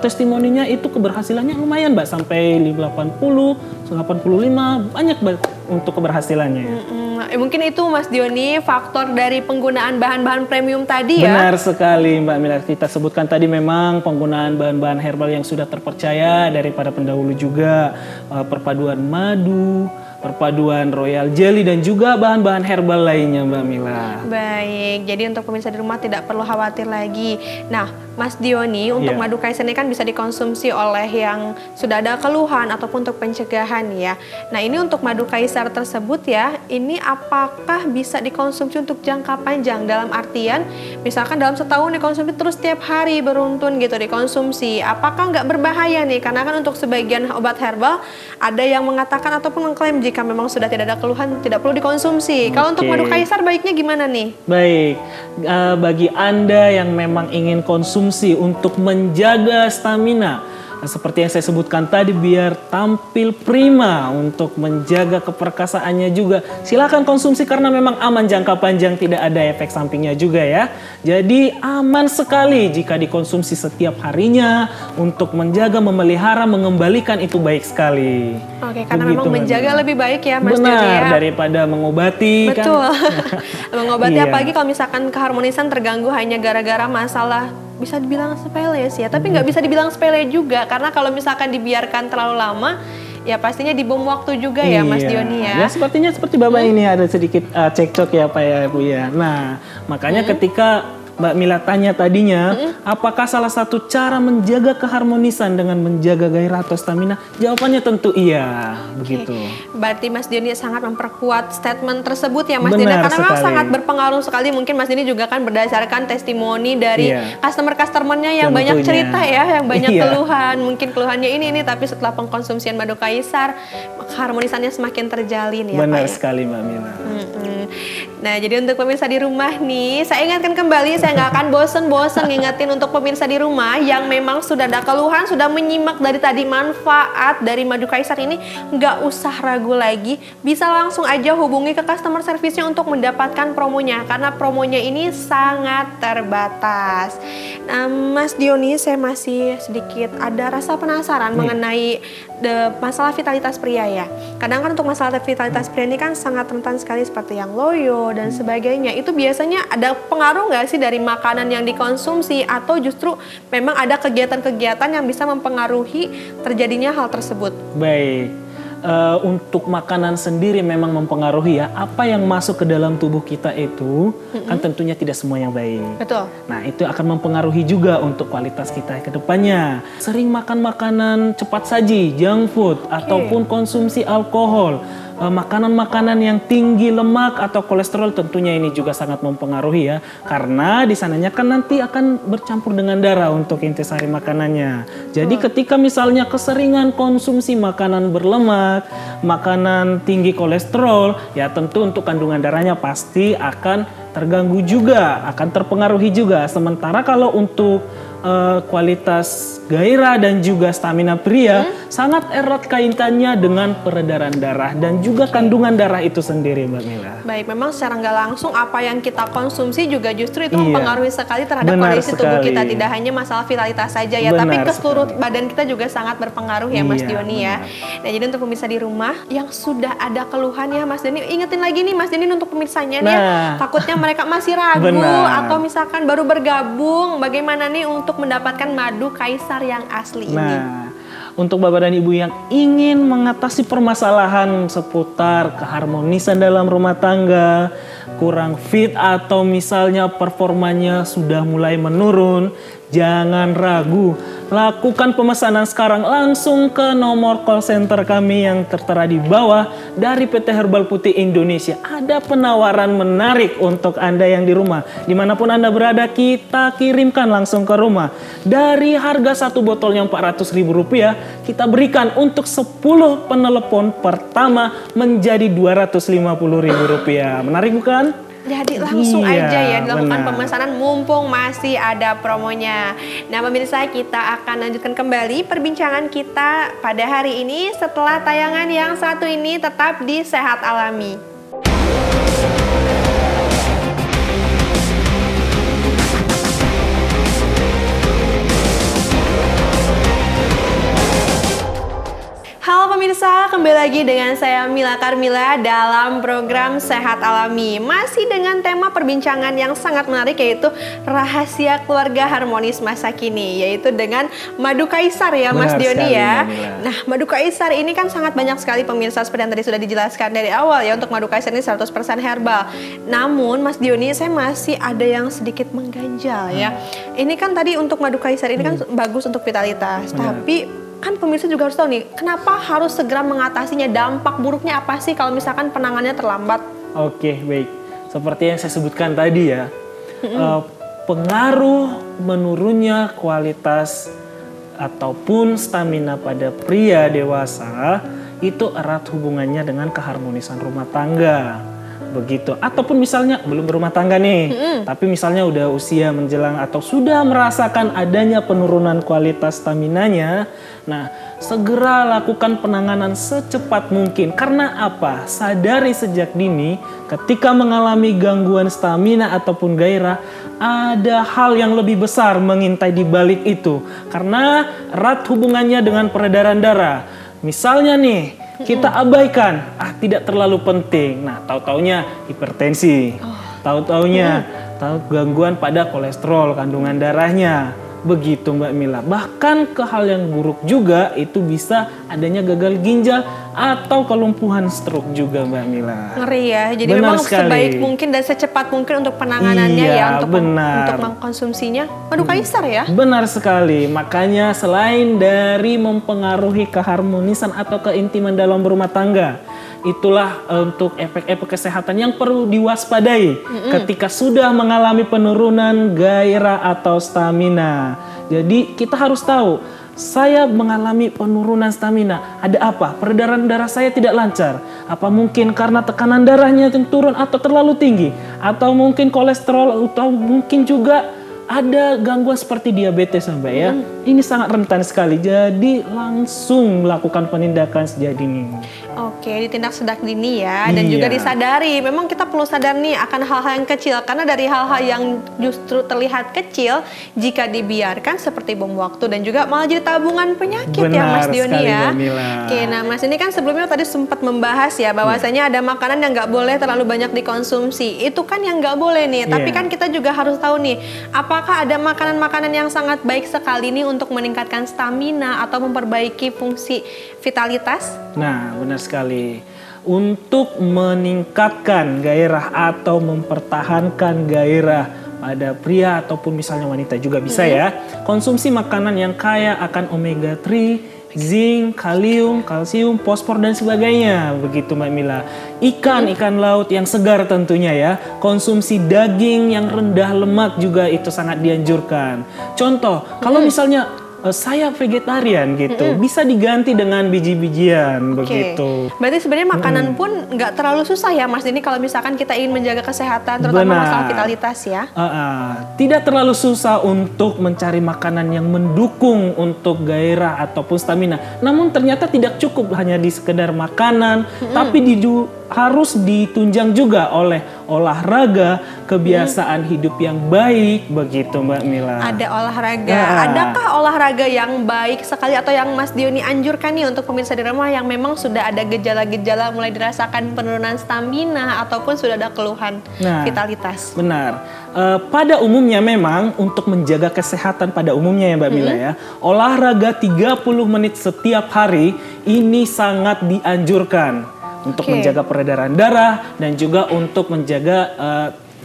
testimoninya itu keberhasilannya lumayan Mbak, sampai 80, 85, banyak untuk keberhasilannya. Mungkin itu Mas Dioni faktor dari penggunaan bahan-bahan premium tadi ya? Benar sekali Mbak Mila, kita sebutkan tadi memang penggunaan bahan-bahan herbal yang sudah terpercaya daripada pendahulu juga, perpaduan madu, perpaduan royal jelly dan juga bahan-bahan herbal lainnya Mbak Mila. Baik, jadi untuk pemirsa di rumah tidak perlu khawatir lagi. Nah, Mas Dioni, untuk Iya. madu kaisar ini kan bisa dikonsumsi oleh yang sudah ada keluhan ataupun untuk pencegahan ya. Nah, ini untuk madu kaisar tersebut ya, ini apakah bisa dikonsumsi untuk jangka panjang? Dalam artian, misalkan dalam setahun dikonsumsi terus tiap hari beruntun gitu dikonsumsi. Apakah nggak berbahaya nih? Karena kan untuk sebagian obat herbal, ada yang mengatakan ataupun mengklaim jika memang sudah tidak ada keluhan, tidak perlu dikonsumsi. Kalau untuk Oke. madu kaisar baiknya gimana nih? Baik, bagi Anda yang memang ingin konsumsi untuk menjaga stamina, seperti yang saya sebutkan tadi, biar tampil prima untuk menjaga keperkasaannya juga. Silakan konsumsi karena memang aman jangka panjang, tidak ada efek sampingnya juga ya. Jadi aman sekali jika dikonsumsi setiap harinya untuk menjaga, memelihara, mengembalikan itu baik sekali. Oke, karena memang menjaga lebih baik ya Mas Doni Benar, ya. daripada mengobati. Betul. Kan? Mengobati Iya. apalagi kalau misalkan keharmonisan terganggu hanya gara-gara masalah bisa dibilang sepele sih ya, tapi nggak bisa dibilang sepele juga karena kalau misalkan dibiarkan terlalu lama ya pastinya dibom waktu juga ya Mas Dioni ya. Ya sepertinya seperti Bapak ini ada sedikit cekcok ya Pak ya Bu ya. Nah makanya ketika Mbak Mila tanya tadinya, apakah salah satu cara menjaga keharmonisan dengan menjaga gairah atau stamina? Jawabannya tentu iya, begitu. Berarti Mas Dioni sangat memperkuat statement tersebut ya Mas Benar Dioni, karena memang sekali. sangat berpengaruh sekali. Mungkin Mas Dioni juga kan berdasarkan testimoni dari customer-customernya yang banyak Tentunya. cerita ya, yang banyak Iya. keluhan. Mungkin keluhannya ini, tapi setelah pengkonsumsian madu kaisar, keharmonisannya semakin terjalin ya Benar Pak ya. sekali Mbak Mila. Nah, jadi untuk pemirsa di rumah nih, saya ingatkan kembali, saya nggak akan bosen-bosen ngingetin untuk pemirsa di rumah yang memang sudah ada keluhan, sudah menyimak dari tadi manfaat dari madu kaisar ini, nggak usah ragu lagi, bisa langsung aja hubungi ke customer service-nya untuk mendapatkan promonya, karena promonya ini sangat terbatas. Nah, Mas Dioni, saya masih sedikit ada rasa penasaran mengenai masalah vitalitas pria ya. Kadang kan untuk masalah vitalitas pria ini kan sangat rentan sekali seperti yang loyo dan sebagainya. Itu biasanya ada pengaruh nggak sih dari makanan yang dikonsumsi atau justru memang ada kegiatan-kegiatan yang bisa mempengaruhi terjadinya hal tersebut? Baik. Untuk makanan sendiri memang mempengaruhi ya. Apa yang masuk ke dalam tubuh kita itu kan tentunya tidak semua yang baik. Betul. Nah itu akan mempengaruhi juga untuk kualitas kita ke depannya. Sering makan makanan cepat saji, junk food, ataupun konsumsi alkohol. Makanan-makanan yang tinggi lemak atau kolesterol tentunya ini juga sangat mempengaruhi ya. Karena di sananya kan nanti akan bercampur dengan darah untuk intisari makanannya. Jadi ketika misalnya keseringan konsumsi makanan berlemak, makanan tinggi kolesterol, ya tentu untuk kandungan darahnya pasti akan terganggu juga, akan terpengaruhi juga. Sementara kalau untuk kualitas gairah dan juga stamina pria sangat erat kaitannya dengan peredaran darah dan juga kandungan darah itu sendiri Mbak Mila. Baik, memang secara nggak langsung apa yang kita konsumsi juga justru itu Iya. mempengaruhi sekali terhadap Benar kondisi tubuh sekali. kita. Tidak hanya masalah vitalitas saja ya, Benar tapi ke seluruh sekali. badan kita juga sangat berpengaruh ya Mas Iya, Dioni ya. Nah, jadi untuk pemirsa di rumah yang sudah ada keluhan ya Mas Dioni, ingetin lagi nih Mas Dioni untuk pemirsanya nih ya, takutnya mereka masih ragu Benar. atau misalkan baru bergabung, bagaimana nih untuk mendapatkan madu kaisar yang asli ini? Nah, untuk Bapak dan Ibu yang ingin mengatasi permasalahan seputar keharmonisan dalam rumah tangga, kurang fit atau misalnya performanya sudah mulai menurun, jangan ragu. Lakukan pemesanan sekarang langsung ke nomor call center kami yang tertera di bawah dari PT Herbal Putih Indonesia. Ada penawaran menarik untuk Anda yang di rumah. Dimanapun Anda berada, kita kirimkan langsung ke rumah. Dari harga satu botolnya Rp400.000, kita berikan untuk 10 penelepon pertama menjadi Rp250.000. Menarik bukan? Jadi langsung Iya, aja ya dilakukan benar. pemesanan mumpung masih ada promonya. Nah pemirsa, kita akan lanjutkan kembali perbincangan kita pada hari ini setelah tayangan yang satu ini, tetap di Sehat Alami. Halo pemirsa, kembali lagi dengan saya Mila Karmila dalam program Sehat Alami. Masih dengan tema perbincangan yang sangat menarik, yaitu rahasia keluarga harmonis masa kini, yaitu dengan madu kaisar ya Mas Benar Dioni sekali, ya. Mbak Mila. Nah, madu kaisar ini kan sangat banyak sekali pemirsa, seperti yang tadi sudah dijelaskan dari awal ya, untuk madu kaisar ini 100% herbal. Namun Mas Dioni, saya masih ada yang sedikit mengganjal ya. Ini kan tadi untuk madu kaisar ini kan bagus untuk vitalitas, Benar. tapi kan pemirsa juga harus tahu nih, kenapa harus segera mengatasinya? Dampak buruknya apa sih kalau misalkan penanganannya terlambat? Oke, baik. Seperti yang saya sebutkan tadi ya, pengaruh menurunnya kualitas ataupun stamina pada pria dewasa itu erat hubungannya dengan keharmonisan rumah tangga. begitu. Ataupun misalnya belum berumah tangga nih, tapi misalnya udah usia menjelang atau sudah merasakan adanya penurunan kualitas staminanya, nah segera lakukan penanganan secepat mungkin. Karena apa? Sadari sejak dini ketika mengalami gangguan stamina ataupun gairah, ada hal yang lebih besar mengintai di balik itu. Karena erat hubungannya dengan peredaran darah. Misalnya nih, kita abaikan, tidak terlalu penting. Nah, tahu-taunya hipertensi, tahu-taunya gangguan pada kolesterol, kandungan darahnya. Begitu Mbak Mila. Bahkan ke hal yang buruk juga itu bisa adanya gagal ginjal atau kelumpuhan stroke juga Mbak Mila. Ngeri ya. Jadi Benar memang sekali. sebaik mungkin dan secepat mungkin untuk penanganannya Iya, ya untuk benar. mengkonsumsinya. Madu kaisar ya. Benar sekali. Makanya selain dari mempengaruhi keharmonisan atau keintiman dalam berumah tangga, itulah untuk efek-efek kesehatan yang perlu diwaspadai ketika sudah mengalami penurunan gairah atau stamina. Jadi kita harus tahu, saya mengalami penurunan stamina. Ada apa? Peredaran darah saya tidak lancar. Apa mungkin karena tekanan darahnya yang turun atau terlalu tinggi? Atau mungkin kolesterol atau mungkin juga ada gangguan seperti diabetes Mbak ya. Ini sangat rentan sekali. Jadi langsung melakukan penindakan sejak dini. Oke, ditindak sejak dini ya, dan juga Iya. disadari. Memang kita perlu sadar nih akan hal-hal yang kecil, karena dari hal-hal yang justru terlihat kecil, jika dibiarkan seperti bom waktu dan juga malah jadi tabungan penyakit ya Benar Mas Dioni sekali, ya. Mbak Mila. Oke, nah Mas ini kan sebelumnya tadi sempat membahas ya bahwasanya ada makanan yang nggak boleh terlalu banyak dikonsumsi. Itu kan yang nggak boleh nih. Tapi Iya. kan kita juga harus tahu nih, apakah ada makanan-makanan yang sangat baik sekali nih untuk meningkatkan stamina atau memperbaiki fungsi vitalitas? Nah, benar sekali. Untuk meningkatkan gairah atau mempertahankan gairah pada pria ataupun misalnya wanita juga bisa ya. Konsumsi makanan yang kaya akan omega 3, zinc, kalium, kalsium, fosfor dan sebagainya. Begitu Mbak Mila. Ikan laut yang segar tentunya ya. Konsumsi daging yang rendah lemak juga itu sangat dianjurkan. Contoh, kalau misalnya saya vegetarian gitu, bisa diganti dengan biji-bijian begitu. Berarti sebenarnya makanan pun nggak terlalu susah ya Mas Dini kalau misalkan kita ingin menjaga kesehatan terutama Benar. masalah vitalitas ya. Tidak terlalu susah untuk mencari makanan yang mendukung untuk gairah ataupun stamina. Namun ternyata tidak cukup hanya di sekedar makanan, tapi harus ditunjang juga oleh olahraga, kebiasaan hidup yang baik, begitu Mbak Mila. Ada olahraga. Ya. Adakah olahraga yang baik sekali atau yang Mas Dioni anjurkan nih untuk pemirsa di rumah yang memang sudah ada gejala-gejala mulai dirasakan penurunan stamina ataupun sudah ada keluhan vitalitas? Benar. Pada umumnya memang untuk menjaga kesehatan pada umumnya ya Mbak Mila ya, olahraga 30 menit setiap hari ini sangat dianjurkan untuk menjaga peredaran darah dan juga untuk menjaga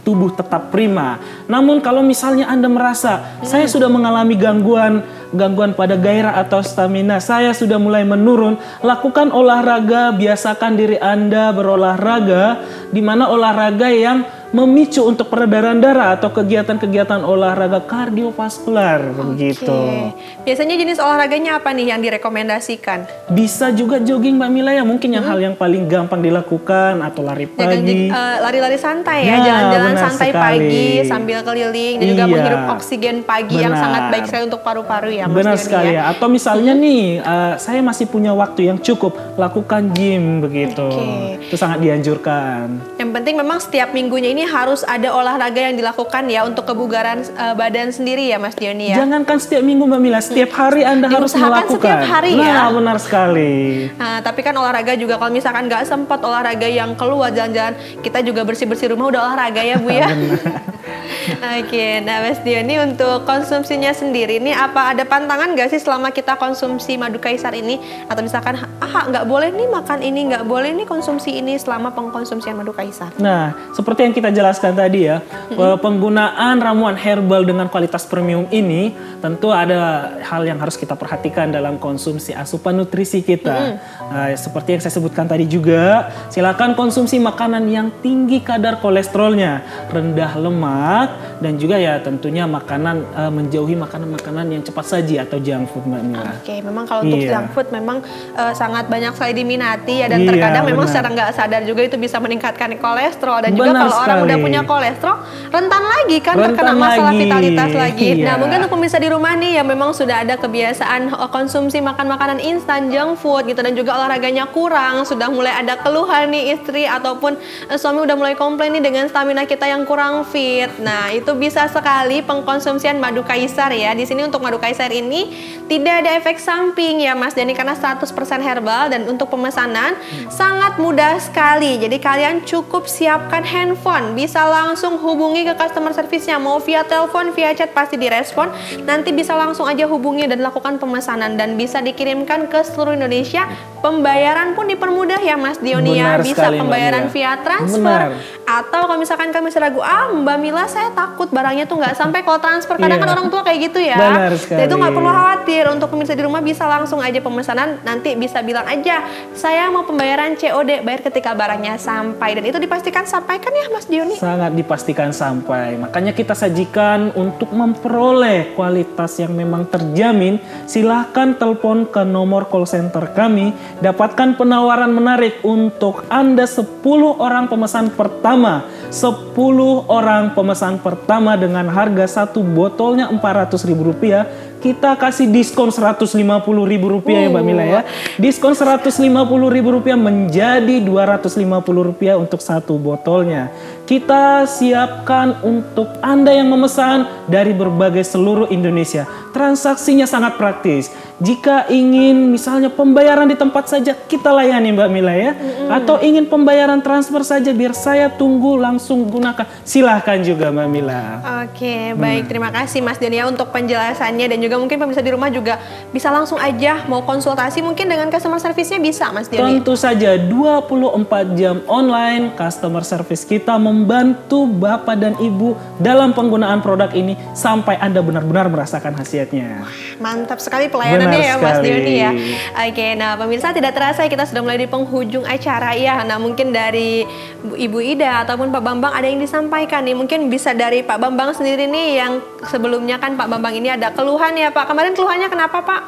tubuh tetap prima. Namun kalau misalnya Anda merasa saya sudah mengalami gangguan pada gairah atau stamina, saya sudah mulai menurun, lakukan olahraga, biasakan diri Anda berolahraga, di mana olahraga yang memicu untuk peredaran darah atau kegiatan-kegiatan olahraga kardiovaskular begitu. Biasanya jenis olahraganya apa nih yang direkomendasikan? Bisa juga jogging Mbak Mila ya, mungkin yang hal yang paling gampang dilakukan, atau lari pagi. Lari-lari santai ya, Ya, jalan-jalan benar santai sekali. pagi sambil keliling dan juga Iya. menghirup oksigen pagi yang Benar. sangat baik sekali untuk paru-paru ya Mas Benar Dioni sekali ya. ya. Atau misalnya nih, saya masih punya waktu yang cukup, lakukan gym begitu. Itu sangat dianjurkan. Yang penting memang setiap minggunya ini harus ada olahraga yang dilakukan ya untuk kebugaran badan sendiri ya Mas Dioni ya. Jangankan setiap minggu Mbak Mila, setiap hari Anda harus Diusahakan melakukan. setiap hari ya. Nah, benar sekali. Nah, tapi kan olahraga juga kalau misalkan nggak sempat olahraga yang keluar jalan-jalan, kita juga bersih-bersih rumah udah olahraga ya Bu ya. Oke, nah Mas Dioni untuk konsumsinya sendiri ini apa ada pantangan nggak sih selama kita konsumsi madu kaisar ini? Atau misalkan nggak boleh nih makan ini, nggak boleh nih konsumsi ini selama pengkonsumsian madu kaisar? Nah, seperti yang kita jelaskan tadi ya, penggunaan ramuan herbal dengan kualitas premium ini tentu ada hal yang harus kita perhatikan dalam konsumsi asupan nutrisi kita. Seperti yang saya sebutkan tadi juga, silakan konsumsi makanan yang tinggi kadar kolesterolnya, rendah lemak, memasak, dan juga ya tentunya makanan menjauhi makanan-makanan yang cepat saji atau junk food, Mbak Mila. Oke, memang kalau untuk Iya. junk food memang sangat banyak sekali diminati ya, dan Iya, terkadang memang benar. secara nggak sadar juga itu bisa meningkatkan kolesterol, dan juga Benar kalau orang sekali. udah punya kolesterol rentan lagi kan Rentan terkena masalah lagi. vitalitas lagi. Iya. Nah, mungkin untuk pemirsa di rumah nih yang memang sudah ada kebiasaan konsumsi makan makanan instan, junk food gitu, dan juga olahraganya kurang, sudah mulai ada keluhan nih istri ataupun suami udah mulai komplain nih dengan stamina kita yang kurang fit. Nah, itu bisa sekali pengkonsumsian madu kaisar ya. Di sini untuk madu kaisar ini tidak ada efek samping ya Mas Dani, karena 100% herbal, dan untuk pemesanan sangat mudah sekali. Jadi kalian cukup siapkan handphone, bisa langsung hubungi ke customer service-nya, mau via telepon, via chat pasti direspon. Nanti bisa langsung aja hubungi dan lakukan pemesanan, dan bisa dikirimkan ke seluruh Indonesia. Pembayaran pun dipermudah ya Mas Dioni ya. Benar Bisa sekali, Mbak pembayaran Mila. via transfer. Benar. Atau kalau misalkan kami ragu, Mbak Mila saya takut barangnya tuh nggak sampai kalau transfer. Kadang Iya. kan orang tua kayak gitu ya. Benar Dan sekali. itu nggak perlu khawatir. Untuk pemirsa di rumah bisa langsung aja pemesanan. Nanti bisa bilang aja, saya mau pembayaran COD, bayar ketika barangnya sampai. Dan itu dipastikan sampai kan ya Mas Dioni? Sangat dipastikan sampai. Makanya kita sajikan untuk memperoleh kualitas yang memang terjamin. Silahkan telepon ke nomor call center kami. Dapatkan penawaran menarik untuk Anda 10 orang pemesan pertama. 10 orang pemesan pertama dengan harga satu botolnya Rp400.000. Kita kasih diskon Rp150.000 ya Mbak Mila ya. Diskon Rp150.000 menjadi Rp250 untuk satu botolnya. Kita siapkan untuk Anda yang memesan dari berbagai seluruh Indonesia. Transaksinya sangat praktis. Jika ingin misalnya pembayaran di tempat saja, kita layani Mbak Mila ya. Atau ingin pembayaran transfer saja biar saya tunggu langsung gunakan. Silahkan juga Mbak Mila. Oke, baik. Terima kasih Mas Dioni ya untuk penjelasannya, dan juga mungkin pemirsa di rumah juga bisa langsung aja mau konsultasi mungkin dengan customer service-nya bisa Mas Dioni. Tentu saja 24 jam online customer service kita membantu Bapak dan Ibu dalam penggunaan produk ini sampai Anda benar-benar merasakan khasiatnya. Mantap sekali pelayanannya Benar ya Mas sekali. Dioni ya. Oke, nah pemirsa tidak terasa kita sudah mulai di penghujung acara ya. Nah mungkin dari Ibu Ida ataupun Pak Bambang ada yang disampaikan nih. Mungkin bisa dari Pak Bambang sendiri nih, yang sebelumnya kan Pak Bambang ini ada keluhan ya Pak. Kemarin keluhannya kenapa Pak?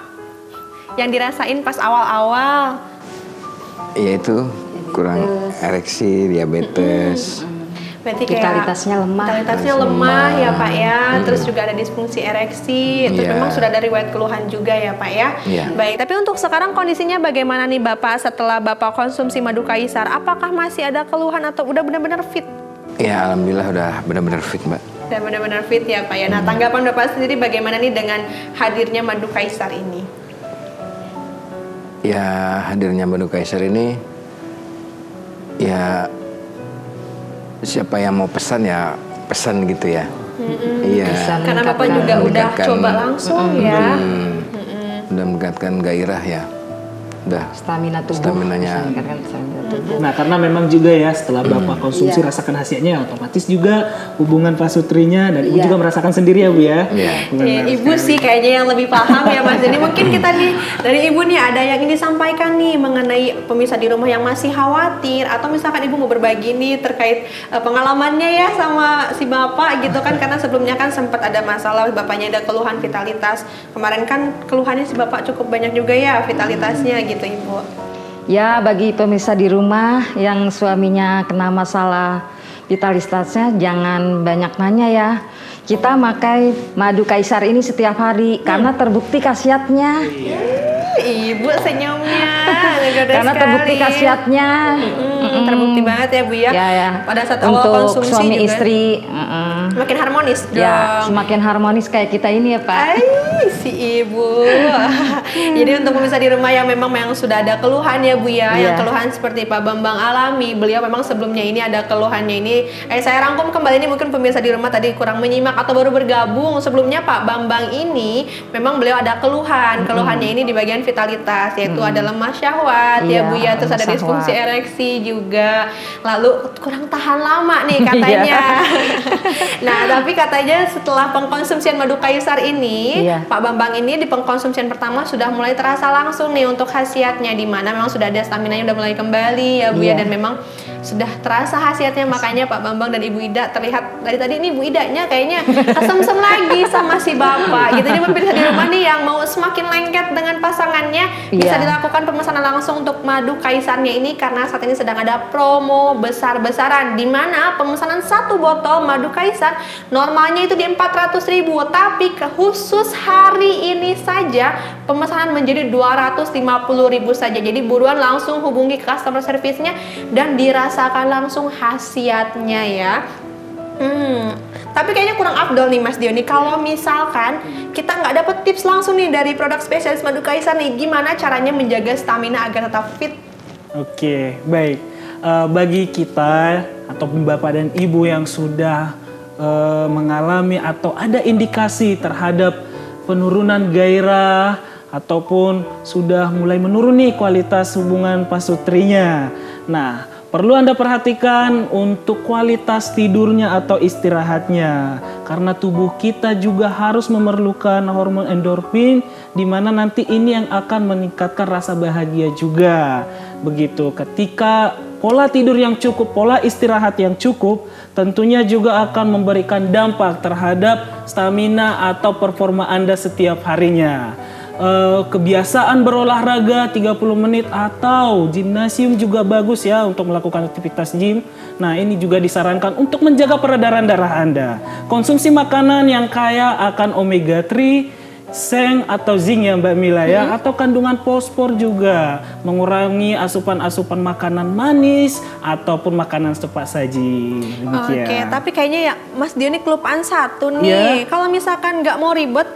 Yang dirasain pas awal-awal. Yaitu kurang ereksi, diabetes. Berarti Vitalitasnya lemah. Vitalitasnya lemah ya Pak ya. Terus juga ada disfungsi ereksi. Terus Iya. memang sudah ada riwayat keluhan juga ya Pak ya. Iya. Baik, tapi untuk sekarang kondisinya bagaimana nih Bapak setelah Bapak konsumsi madu kaisar? Apakah masih ada keluhan atau udah benar-benar fit? Ya alhamdulillah udah benar-benar fit Mbak. Dan benar-benar fit ya Pak ya. Nah, tanggapan Bapak sendiri bagaimana nih dengan hadirnya madu kaisar ini? Ya hadirnya madu kaisar ini, ya siapa yang mau pesan ya pesan gitu ya. Iya. Bisa Karena Bapak meningkatkan- juga udah meningkatkan- coba langsung ya. Udah meningkatkan gairah ya. Udah Stamina tubuh. Staminanya. Bisa meningkatkan stamina tubuh. Nah karena memang juga ya setelah Bapak konsumsi rasakan khasiatnya, otomatis juga hubungan pasutrinya dan Ibu Iya. juga merasakan sendiri ya Bu ya. Iya. Ya, Ibu sih kayaknya yang lebih paham ya Mas. Jadi mungkin kita nih dari Ibu nih ada yang ingin disampaikan nih mengenai pemirsa di rumah yang masih khawatir, atau misalkan Ibu mau berbagi nih terkait pengalamannya ya sama si Bapak gitu kan, karena sebelumnya kan sempat ada masalah Bapaknya ada keluhan vitalitas. Kemarin kan keluhannya si Bapak cukup banyak juga ya vitalitasnya gitu Ibu. Ya, bagi pemirsa di rumah yang suaminya kena masalah vitalitasnya, jangan banyak nanya ya. Kita pakai madu kaisar ini setiap hari karena terbukti khasiatnya. Ibu senyumnya lega Karena terbukti sekali. khasiatnya. Terbukti banget ya Bu ya. Ya. Pada saat awal Untuk konsumsi suami juga istri, makin harmonis dong. ya semakin harmonis kayak kita ini ya Pak. Ay, si ibu. Jadi untuk pemirsa di rumah yang memang sudah ada keluhan ya Bu ya, yang Iya. keluhan seperti Pak Bambang alami, beliau memang sebelumnya ini ada keluhannya ini. Saya rangkum kembali ini, mungkin pemirsa di rumah tadi kurang menyimak atau baru bergabung. Sebelumnya Pak Bambang ini memang beliau ada keluhan. Keluhannya ini di bagian vitalitas, yaitu ada lemah syahwat ya Iya, Bu ya, terus ada lemah disfungsi syahwat. ereksi juga. Lalu kurang tahan lama nih katanya. Nah, tapi katanya setelah pengkonsumsian madu kaisar ini, Iya. Pak Bambang ini di pengkonsumsian pertama sudah mulai terasa langsung nih untuk khasiatnya, di mana memang sudah ada stamina-nya udah mulai kembali ya Bu ya, Iya. dan memang sudah terasa khasiatnya, makanya Pak Bambang dan Ibu Ida terlihat dari tadi ini Bu Idanya kayaknya kesemsem lagi sama si Bapak gitu. Jadi pemirsa di rumah nih yang mau semakin lengket dengan pasangannya bisa dilakukan pemesanan langsung untuk madu kaisarnya ini, karena saat ini sedang ada promo besar-besaran di mana pemesanan 1 botol madu kaisar normalnya itu di 400.000, tapi khusus hari ini saja pemesanan menjadi 250.000 saja. Jadi buruan langsung hubungi customer service-nya dan dirasakan langsung khasiatnya ya. Tapi kayaknya kurang afdol nih Mas Diony, kalau misalkan kita nggak dapet tips langsung nih dari produk spesialis madu kaisar nih, gimana caranya menjaga stamina agar tetap fit? Oke, baik. Bagi kita atau Bapak dan Ibu yang sudah mengalami atau ada indikasi terhadap penurunan gairah ataupun sudah mulai menurun nih kualitas hubungan pasutrinya. Nah, perlu Anda perhatikan untuk kualitas tidurnya atau istirahatnya, karena tubuh kita juga harus memerlukan hormon endorfin, di mana nanti ini yang akan meningkatkan rasa bahagia juga. Begitu, ketika pola tidur yang cukup, pola istirahat yang cukup, tentunya juga akan memberikan dampak terhadap stamina atau performa Anda setiap harinya. Kebiasaan berolahraga 30 menit atau gimnasium juga bagus ya untuk melakukan aktivitas gym. Nah, ini juga disarankan untuk menjaga peredaran darah Anda. Konsumsi makanan yang kaya akan omega 3, seng atau zinc ya Mbak Mila ya, atau kandungan fosfor juga, mengurangi asupan-asupan makanan manis ataupun makanan cepat saji. Oke, tapi kayaknya ya Mas Diony kelupaan satu nih. Kalau misalkan nggak mau ribet,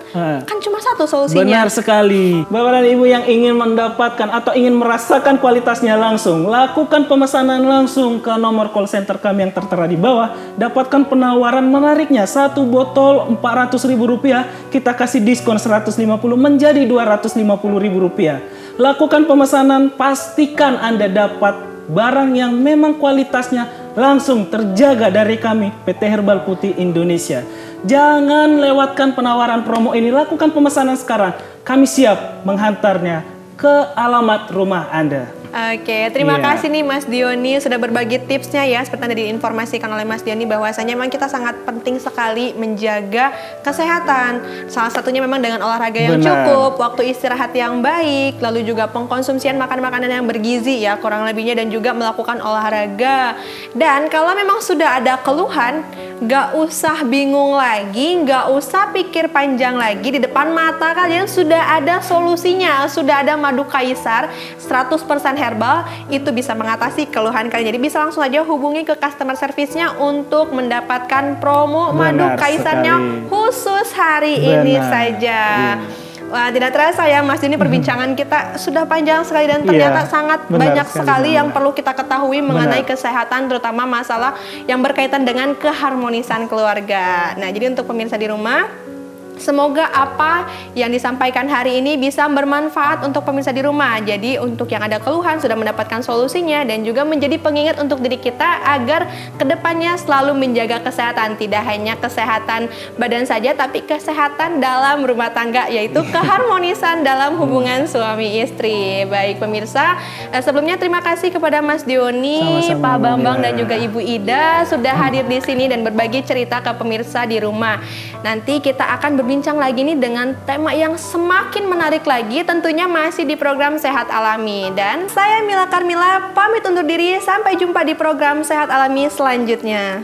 kan cuma satu solusinya. Benar sekali. Bapak dan Ibu yang ingin mendapatkan atau ingin merasakan kualitasnya langsung, lakukan pemesanan langsung ke nomor call center kami yang tertera di bawah. Dapatkan penawaran menariknya, 1 botol Rp400.000, kita kasih diskon 150 menjadi Rp250.000. Lakukan pemesanan, pastikan Anda dapat barang yang memang kualitasnya langsung terjaga dari kami, PT Herbal Putih Indonesia. Jangan lewatkan penawaran promo ini, lakukan pemesanan sekarang. Kami siap menghantarnya ke alamat rumah Anda. Oke, terima kasih nih Mas Diony sudah berbagi tipsnya ya. Seperti yang diinformasikan oleh Mas Diony bahwasanya memang kita sangat penting sekali menjaga kesehatan. Salah satunya memang dengan olahraga yang cukup, waktu istirahat yang baik, lalu juga pengkonsumsian makanan-makanan yang bergizi ya kurang lebihnya, dan juga melakukan olahraga. Dan kalau memang sudah ada keluhan, gak usah bingung lagi, gak usah pikir panjang lagi, di depan mata kalian sudah ada solusinya, sudah ada madu kaisar 100% herbal, itu bisa mengatasi keluhan kalian. Jadi bisa langsung aja hubungi ke customer service-nya untuk mendapatkan promo madu kaisarnya khusus hari ini saja. Wah, tidak terasa ya Mas, ini perbincangan kita sudah panjang sekali dan ternyata sangat banyak sekali yang perlu kita ketahui mengenai kesehatan, terutama masalah yang berkaitan dengan keharmonisan keluarga. Nah, jadi untuk pemirsa di rumah, semoga apa yang disampaikan hari ini bisa bermanfaat untuk pemirsa di rumah. Jadi untuk yang ada keluhan sudah mendapatkan solusinya, dan juga menjadi pengingat untuk diri kita agar kedepannya selalu menjaga kesehatan. Tidak hanya kesehatan badan saja, tapi kesehatan dalam rumah tangga, yaitu keharmonisan dalam hubungan suami istri. Baik pemirsa, sebelumnya terima kasih kepada Mas Diony, Pak Bambang dan juga Ibu Ida sudah hadir di sini dan berbagi cerita ke pemirsa di rumah. Nanti kita akan berbincang lagi nih dengan tema yang semakin menarik lagi, tentunya masih di program Sehat Alami. Dan saya Mila Karmila pamit undur diri, sampai jumpa di program Sehat Alami selanjutnya.